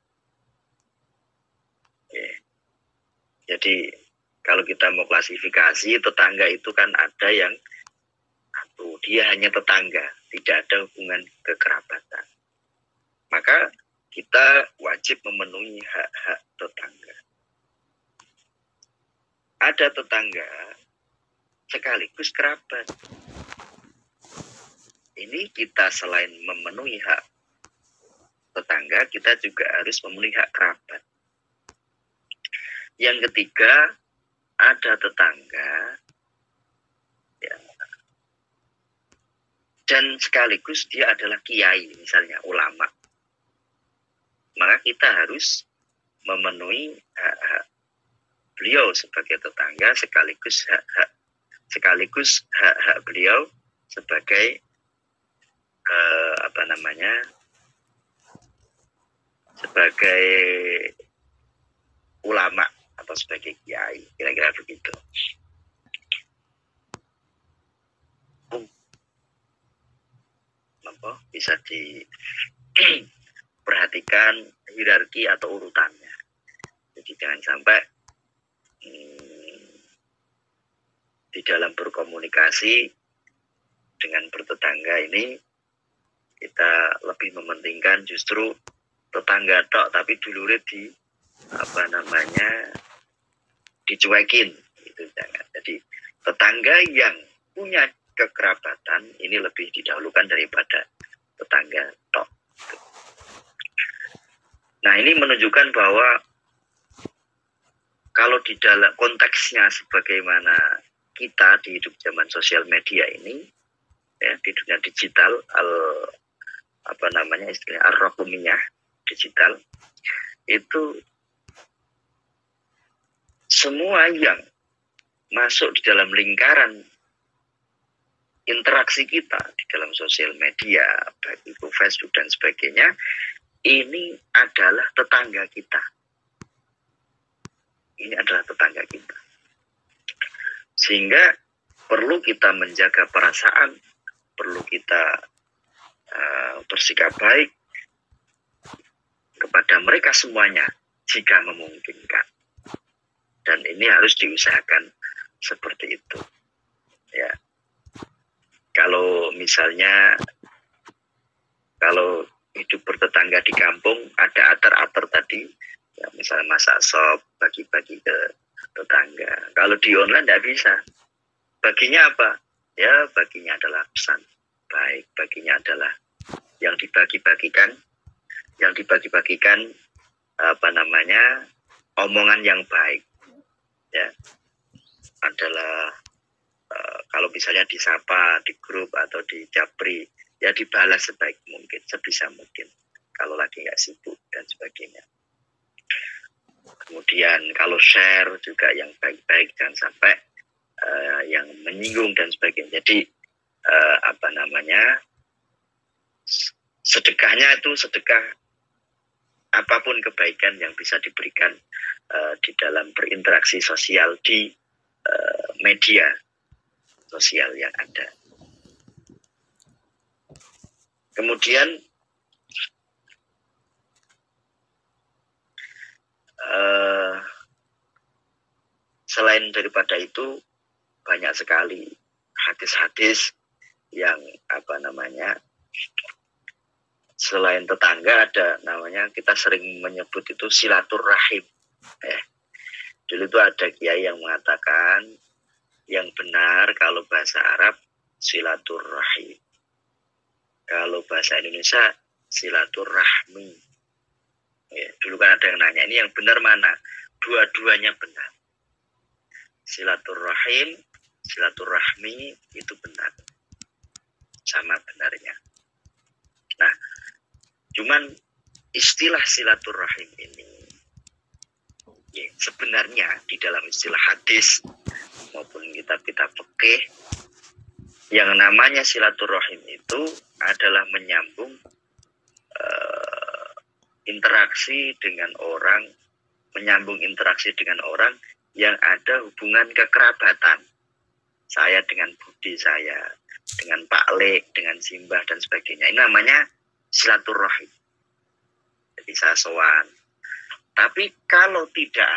Jadi kalau kita mau klasifikasi, tetangga itu kan ada yang dia hanya tetangga, tidak ada hubungan kekerabatan. Maka kita wajib memenuhi hak-hak tetangga. Ada tetangga sekaligus kerabat. Ini kita selain memenuhi hak tetangga, kita juga harus memenuhi hak kerabat. Yang ketiga, ada tetangga ya, dan sekaligus dia adalah kiai, misalnya ulama. Maka kita harus memenuhi hak-hak beliau sebagai tetangga, sekaligus hak-hak beliau sebagai sebagai ulama atau sebagai kiai, kira-kira begitu. Bisa diperhatikan hierarki atau urutannya. Jadi jangan sampai di dalam berkomunikasi dengan bertetangga ini kita lebih mementingkan justru tetangga tok, tapi dulure dicuekin, gitu. Jangan. Jadi tetangga yang punya kekerabatan ini lebih didahulukan daripada tetangga tok. Nah, ini menunjukkan bahwa kalau di dalam konteksnya sebagaimana kita di hidup zaman sosial media ini, ya, di dunia digital, istilahnya ar-raqmiyah digital, itu semua yang masuk di dalam lingkaran interaksi kita di dalam sosial media, baik itu Facebook dan sebagainya, ini adalah tetangga kita. ini adalah tetangga kita. Sehingga perlu kita menjaga perasaan, perlu kita bersikap baik kepada mereka semuanya jika memungkinkan. Dan ini harus diusahakan seperti itu. Ya. Kalau misalnya kalau hidup bertetangga di kampung ada ater-ater tadi, ya misalnya masak sop, bagi-bagi ke tetangga. Kalau di online tidak bisa. Baginya apa? Ya baginya adalah pesan baik, baginya adalah yang dibagi-bagikan, omongan yang baik. Ya, adalah kalau misalnya disapa di grup atau di japri, ya dibalas sebaik mungkin, sebisa mungkin. Kalau lagi nggak sibuk dan sebagainya. Kemudian kalau share juga yang baik-baik, jangan sampai yang menyinggung dan sebagainya. Jadi sedekahnya itu sedekah apapun kebaikan yang bisa diberikan di dalam berinteraksi sosial di media sosial yang ada. Kemudian selain daripada itu banyak sekali hadis-hadis yang selain tetangga ada namanya, kita sering menyebut itu silaturahim. Dulu itu ada kiai yang mengatakan yang benar kalau bahasa Arab silaturahim, kalau bahasa Indonesia silaturahmi. Ya, dulu kan ada yang nanya, ini yang benar mana? Dua-duanya benar. Silaturahim, silaturahmi itu benar, sama benarnya. Nah, cuman istilah silaturahim ini ya, sebenarnya di dalam istilah hadis maupun kitab-kitab fikih, yang namanya silaturahim itu adalah menyambung interaksi dengan orang, yang ada hubungan kekerabatan. Saya dengan budi saya, dengan Pak Lek, dengan Simbah dan sebagainya. Ini namanya silaturahim. Jadi saya sowan. Tapi kalau tidak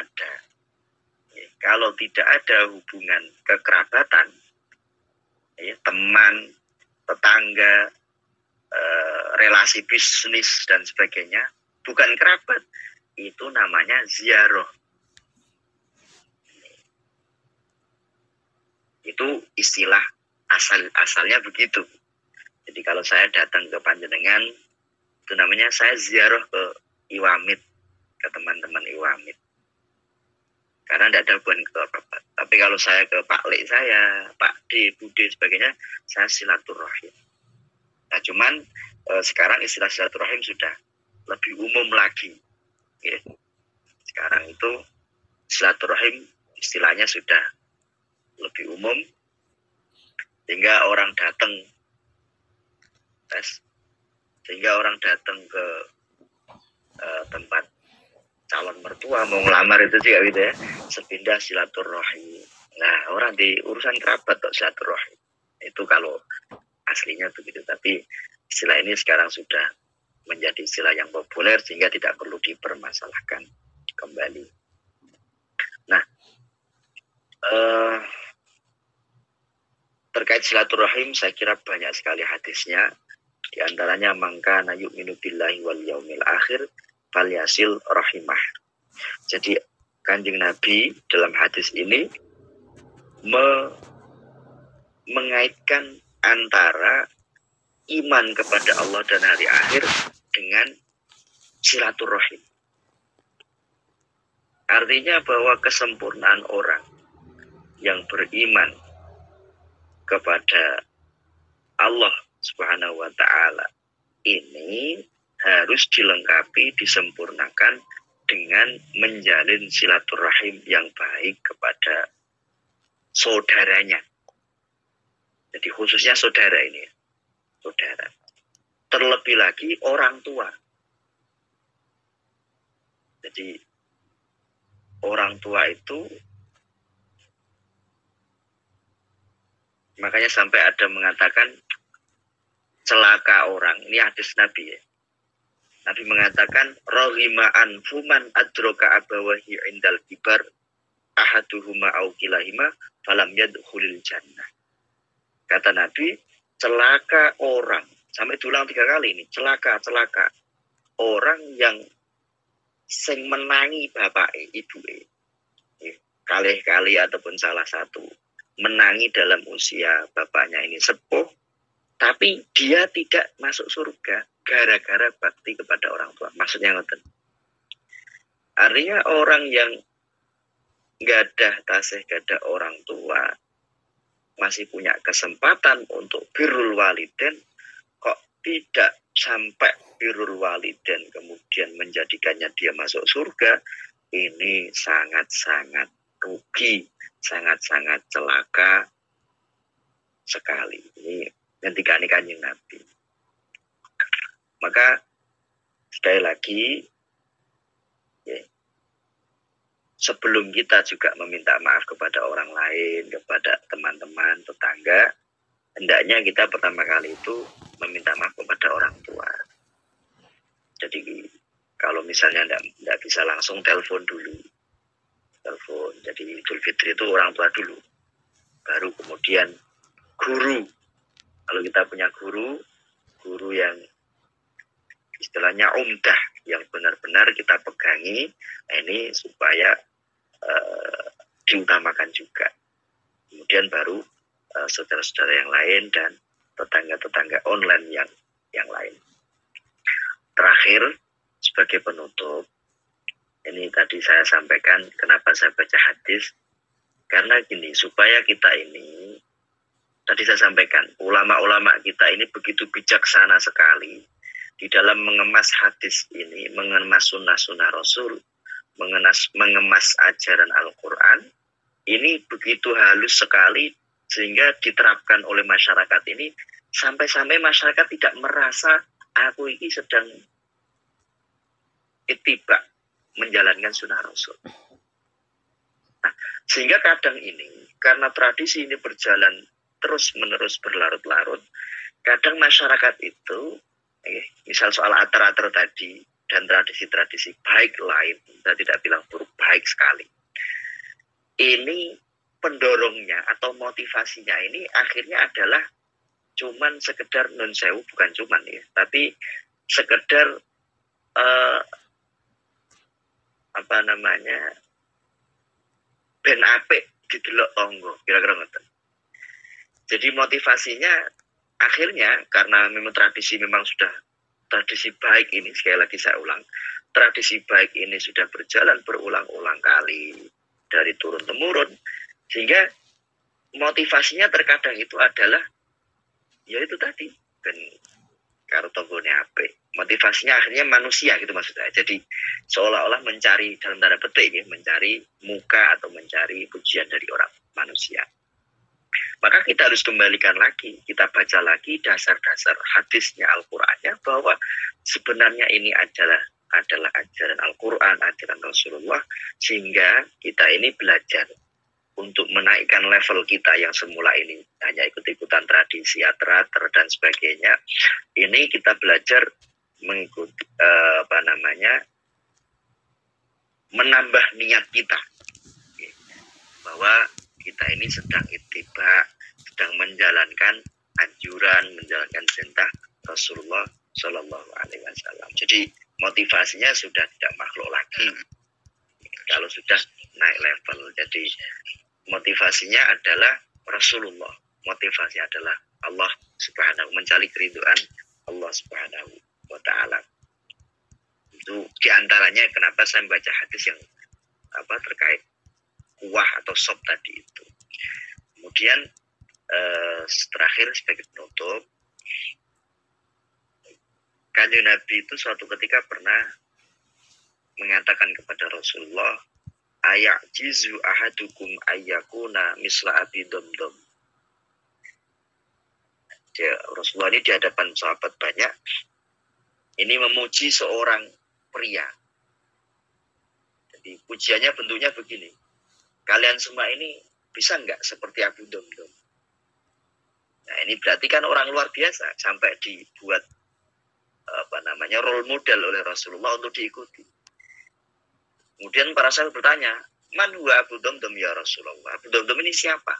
ada hubungan kekerabatan, ya, teman, tetangga, relasi bisnis dan sebagainya, bukan kerabat, itu namanya ziarah. Itu istilah asalnya begitu. Jadi kalau saya datang ke panjenengan, itu namanya saya ziarah ke Iwamit, ke teman-teman Iwamit. Karena tidak ada hubungan kerabat. Tapi kalau saya ke Pak Lek saya, Pak D, Bude, sebagainya, saya silaturahim. Nah, cuman sekarang istilah silaturahim sudah lebih umum lagi. Ya. Sekarang itu silaturahim istilahnya sudah lebih umum, sehingga orang datang ke tempat calon mertua mau ngelamar itu juga gitu ya, sepindah silaturahim. Nah, orang di urusan kerabat kok silaturahim. Itu kalau aslinya begitu, tapi istilah ini sekarang sudah menjadi istilah yang populer sehingga tidak perlu dipermasalahkan kembali. Nah, terkait silaturahim saya kira banyak sekali hadisnya. Di antaranya mangkana yu'minu billahi wal yaumil akhir falyasil rahimah. Jadi Kanjeng Nabi dalam hadis ini mengaitkan antara iman kepada Allah dan hari akhir dengan silaturahim. Artinya bahwa kesempurnaan orang yang beriman kepada Allah Subhanahu wa ta'ala ini harus dilengkapi, disempurnakan dengan menjalin silaturahim yang baik kepada saudaranya. Jadi khususnya saudara ini, saudara. Terlebih lagi orang tua. Jadi orang tua itu, makanya sampai ada mengatakan celaka orang. Ini hadis Nabi ya. Nabi mengatakan rohima anfuman adroka abawahi indal kibar ahaduhuma au kilahima falam yadkhulil jannah. Kata Nabi, celaka orang, sampai diulang 3 kali ini, celaka orang yang sing menangi bapak ibu kali ataupun salah satu menangi dalam usia bapaknya ini sepuh, tapi dia tidak masuk surga gara-gara bakti kepada orang tua. Maksudnya ngoten. Artinya orang yang gadah tasih gadah orang tua masih punya kesempatan untuk birrul waliden, kok tidak sampai birrul waliden kemudian menjadikannya dia masuk surga, ini sangat-sangat rugi, sangat-sangat celaka sekali. Ini ngendikane Kanjeng Nabi. Maka sekali lagi ya, sebelum kita juga meminta maaf kepada orang lain, kepada teman-teman, tetangga, hendaknya kita pertama kali itu meminta maaf kepada orang tua. Jadi kalau misalnya tidak bisa langsung telepon dulu. Jadi Idul Fitri itu orang tua dulu. Baru kemudian guru. Kalau kita punya guru yang istilahnya umdah, yang benar-benar kita pegangi, nah ini supaya diutamakan juga. Kemudian baru saudara-saudara yang lain dan tetangga-tetangga online yang lain. Terakhir, sebagai penutup, ini tadi saya sampaikan kenapa saya baca hadis, karena gini, supaya kita ini, tadi saya sampaikan, ulama-ulama kita ini begitu bijaksana sekali di dalam mengemas hadis ini, mengemas sunnah-sunnah Rasul, mengemas ajaran Al-Quran, ini begitu halus sekali sehingga diterapkan oleh masyarakat ini, sampai-sampai masyarakat tidak merasa aku ini sedang ittiba, menjalankan sunnah Rasul. Nah, sehingga kadang ini, karena tradisi ini berjalan terus-menerus berlarut-larut, kadang masyarakat itu, misal soal atar-atar tadi, dan tradisi-tradisi baik lain, saya tidak bilang buruk, baik sekali. Ini pendorongnya atau motivasinya ini akhirnya adalah cuman sekedar nun sewu, bukan cuman ya, tapi sekedar ben apik didelok tonggo, kira-kira ngoten. Jadi motivasinya akhirnya karena memang tradisi baik ini, sekali lagi saya ulang, tradisi baik ini sudah berjalan berulang-ulang kali dari turun-temurun, sehingga motivasinya terkadang itu adalah yaitu tadi ben karo tonggone apik. Motivasinya akhirnya manusia gitu maksud saya. Jadi seolah-olah mencari dalam tanda petik ya, mencari muka atau mencari pujian dari orang manusia. Maka kita harus kembalikan lagi, kita baca lagi dasar-dasar hadisnya Al-Qur'annya, bahwa sebenarnya ini adalah ajaran Al-Quran, ajaran Rasulullah, sehingga kita ini belajar untuk menaikkan level kita yang semula ini hanya ikut-ikutan tradisi, ater-ater dan sebagainya. Ini kita belajar mengikuti menambah niat kita bahwa kita ini sedang ittiba, sedang menjalankan anjuran, menjalankan perintah Rasulullah Shallallahu Alaihi Wasallam. Jadi motivasinya sudah tidak makhluk lagi. Kalau sudah naik level, jadi motivasinya adalah Rasulullah. Motivasi adalah Allah Subhanahu, mencari keridhaan Allah Subhanahu wa Ta'ala. Itu diantaranya kenapa saya membaca hadis yang terkait kuah atau sop tadi itu. Kemudian terakhir sebagai penutup, Kanjeng Nabi itu suatu ketika pernah mengatakan kepada Rasulullah, ayajizu ahadukum ayyakuna misla abi domdom. Rasulullah ini di hadapan sahabat banyak, ini memuji seorang pria. Jadi Jadi pujiannya bentuknya begini. Kalian semua ini bisa nggak seperti Abu Domdom? Nah ini berarti kan orang luar biasa sampai dibuat role model oleh Rasulullah untuk diikuti. Kemudian para sahabat bertanya, man huwa Abu Domdom ya Rasulullah? Abu Domdom ini siapa?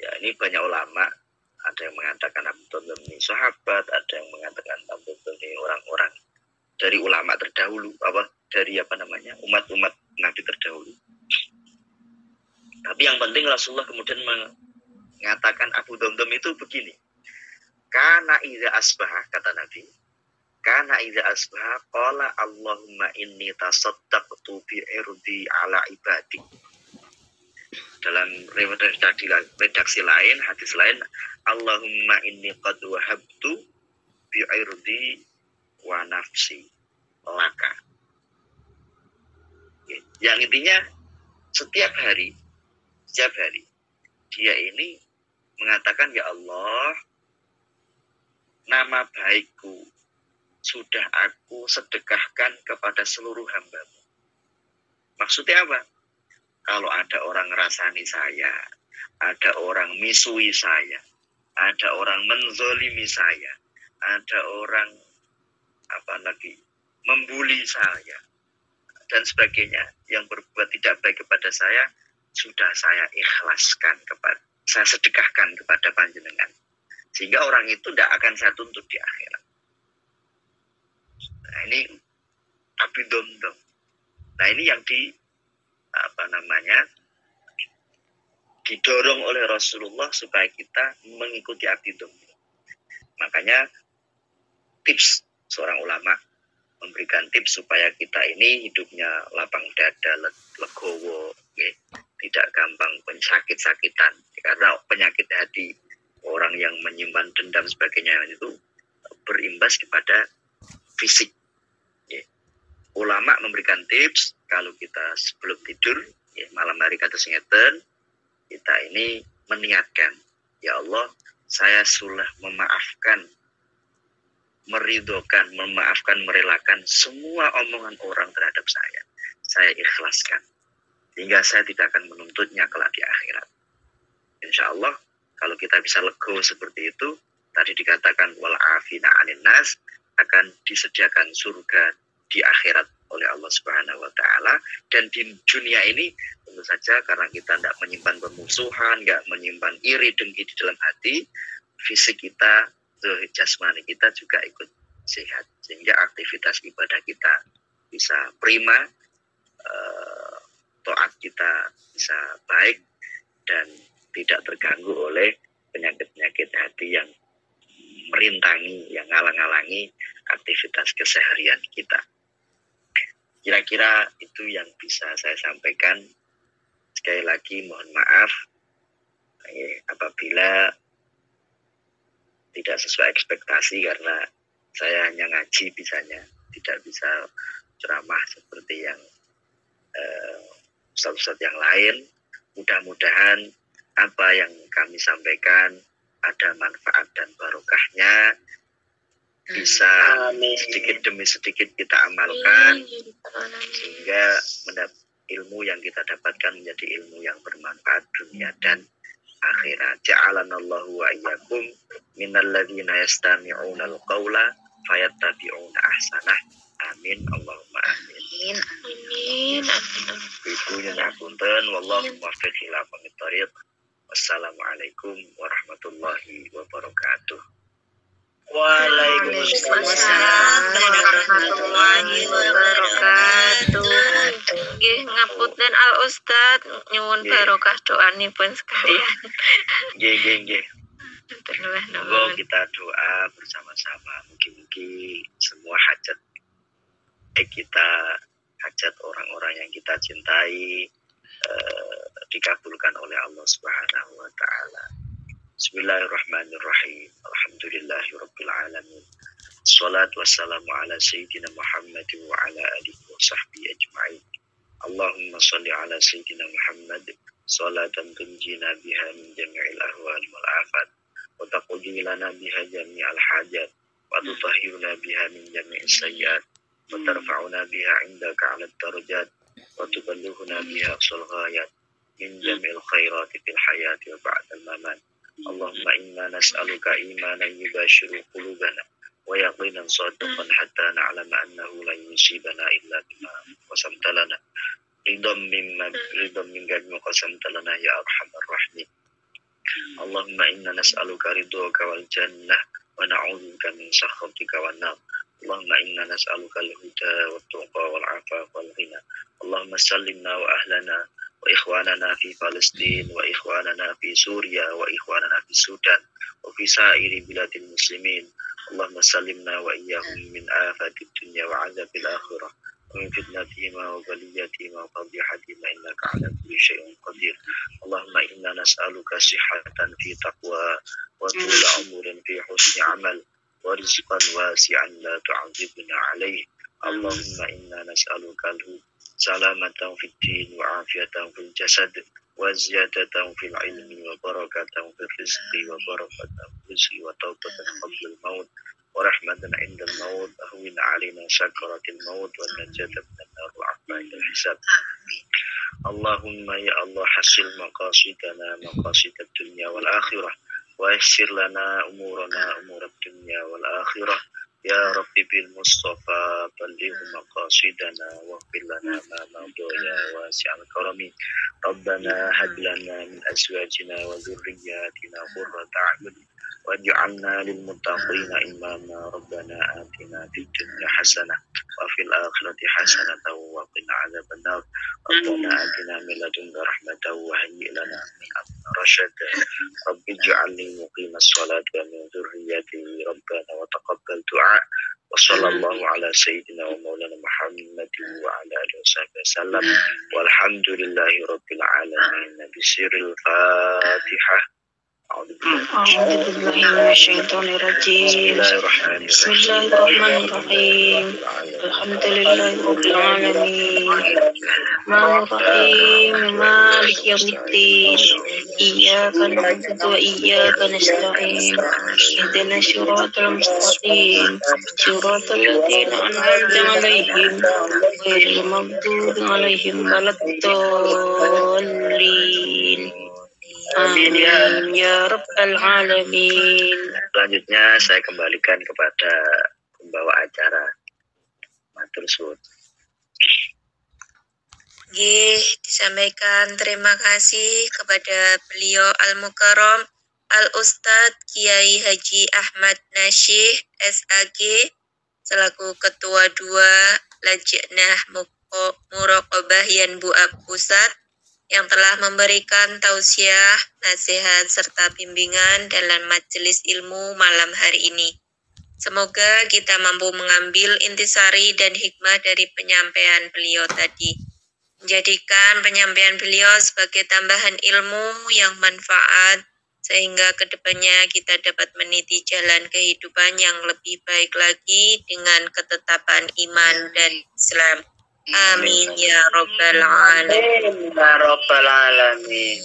Ya ini banyak ulama. Ada yang mengatakan Abu Domdom ini sahabat, ada yang mengatakan Abu Domdom ini orang-orang dari ulama terdahulu, umat-umat Nabi terdahulu. Tapi yang penting Rasulullah kemudian mengatakan Abu Domdom itu begini. Kana idza asbaha, kata Nabi. Kana idza asbaha qala Allahumma inni tasaddaqtu bi irdi ala ibadi. Dalam redaksi lain, hadis lain, Allahumma inni qad wahabtu bi irdi wa nafsi laka. Yang intinya setiap hari dia ini mengatakan, ya Allah, nama baikku sudah aku sedekahkan kepada seluruh hamba-Mu. Maksudnya apa? Kalau ada orang ngerasani saya, ada orang misui saya, ada orang menzolimi saya, ada orang membuli saya, dan sebagainya, yang berbuat tidak baik kepada saya, sudah saya ikhlaskan saya sedekahkan kepada panjenengan. Sehingga orang itu tidak akan saya tuntut di akhirat. Nah ini Abu Domdom. Nah ini yang didorong oleh Rasulullah supaya kita mengikuti Abu Domdom. Makanya tips seorang ulama memberikan tips supaya kita ini hidupnya lapang dada, legowo, tidak gampang sakit-sakitan. Karena penyakit hati, orang yang menyimpan dendam sebagainya itu berimbas kepada fisik. Ulama memberikan tips kalau kita sebelum tidur, malam hari kata singeten, kita ini meniatkan, ya Allah, saya sudah memaafkan, meridhokan, memaafkan, merelakan semua omongan orang terhadap saya. Saya ikhlaskan. Hingga saya tidak akan menuntutnya kelak di akhirat. Insya Allah, kalau kita bisa legowo seperti itu, tadi dikatakan wal afina anin nas, akan disediakan surga di akhirat oleh Allah Subhanahu wa taala, dan di dunia ini tentu saja karena kita tidak menyimpan permusuhan, tidak menyimpan iri dengki di dalam hati, fisik kita, jasmani kita juga ikut sehat, sehingga aktivitas ibadah kita bisa prima, taat kita bisa baik dan tidak terganggu oleh penyakit-penyakit hati yang merintangi, yang ngalang-ngalangi aktivitas keseharian kita. Kira-kira itu yang bisa saya sampaikan. Sekali lagi mohon maaf apabila tidak sesuai ekspektasi, karena saya hanya ngaji bisanya, tidak bisa ceramah seperti yang ustaz-ustaz yang lain. Mudah-mudahan apa yang kami sampaikan ada manfaat dan barokahnya, bisa sedikit demi sedikit kita amalkan, sehingga ilmu yang kita dapatkan menjadi ilmu yang bermanfaat dunia dan akhirat. Ja'alanallahu wa iyyakum minal ladzina yastami'una al-qaula fayattabi'una ahsanah. Amin. Allahumma amin. Amin. Ibu nyunapunten, wallahu muwaffiq ila aqwamit thoriq. Wassalamualaikum warahmatullahi wabarakatuh. Waalaikumsalam warahmatullahi wabarakatuh. Nggih, ngapunten Al Ustad, nyuwun barokah doanipun sekalian. Nggih. Terus Monggo kita doa bersama-sama. Mungkin semua hajat kita, hajat orang-orang yang kita cintai, dikabulkan oleh Allah Subhanahu wa taala. Bismillahirrahmanirrahim. Alhamdulillahirabbil alamin. Shalatu wassalamu ala sayyidina Muhammad wa ala alihi wa sahbihi ajma'in. Allahumma shalli ala sayyidina Muhammad salatan tunjina biha min jami'il ahwal wal afat wa taqdi lana biha jami'al hajat wa tutahhiruna biha min jami'is sayyi'at وترفعنا بها عندك على الدرجات وتبلغنا بها أقصى الغايات من جميع الخيرات في الحياة وبعد الممات. اللهم إنا نسألك إيمانا يباشر قلوبنا ويقينا صادقا حتى نعلم أنه لن يصيبنا إلا بما قسمت لنا رضا منك بما قسمت لنا يا أرحم الراحمين. اللهم إنا نسألك رضاك والجنة ونعوذ بك من سخطك والنار. اللهم إنا نسألك الهدى والتقى والعفاف والغنى. اللهم سلمنا وأهلنا وإخواننا في فلسطين وإخواننا في سوريا وإخواننا في السودان وفي سائر بلاد المسلمين. اللهم سلمنا وإياهم من آفات الدنيا وعذاب الآخرة ومن فتنتهما وبليتهما وفضيحتهما إنك على كل شيء قدير. اللهم إنا نسألك صحة في تقوى وطول عمر في حسن عمل ورزقا واسعا لا تعذبنا عليه. اللهم إنا نسألك سلامة في الدين وعافية في الجسد وزيادة في العلم وبركة في الرزق وبركة في الرزق وتوبة قبل الموت ورحمة عند الموت. أهون علينا سكرة الموت والنجاة من النار وعافية الحساب. اللهم يا الله حسن مقاصدنا مقاصد الدنيا والآخرة ويسر لنا أمورنا أمور الدنيا والآخرة يا رب بالمصطفى بلغ مقاصدنا واغفر لنا ما مضى يا واسع الكرم. ربنا هب لنا من أزواجنا وذرياتنا قرة أعين واجعلنا للمتقين إماما. ربنا آتنا في الدنيا حسنة وفي الآخرة حسنة وقنا عذاب النار. ربنا آتنا من لدنك رحمة وهيئ لنا من أمرنا رشدا. رب اجعلني مقيم الصلاة ومن ذريتي ربنا وتقبل دعاء. وصلى الله على سيدنا ومولانا محمد وعلى آله وصحبه وسلم والحمد لله رب العالمين. بسر الفاتحة. أعوذ بالله من الشيطان الرجيم. بسم الله الرحمن الرحيم. الحمد لله رب العالمين الرحمن الرحيم مالك يوم الدين إياك نعبد وإياك نستعين اهدنا الصراط المستقيم صراط الذين أنعمت عليهم غير المغضوب عليهم ولا الضالين. Amin ya rabbal alamin. Selanjutnya saya kembalikan kepada pembawa acara. Matur suwun. Disampaikan terima kasih kepada beliau Al-Mukarram Al-Ustadz Kiai Haji Ahmad Nasyih SAG selaku Ketua 2 Lajnah Muraqabah Yanbu'ab Pusat yang telah memberikan tausiah, nasihat, serta bimbingan dalam majelis ilmu malam hari ini. Semoga kita mampu mengambil intisari dan hikmah dari penyampaian beliau tadi. Menjadikan penyampaian beliau sebagai tambahan ilmu yang manfaat, sehingga kedepannya kita dapat meniti jalan kehidupan yang lebih baik lagi dengan ketetapan iman dan Islam. Amin ya rabbal alamin. Ya rabbal alamin.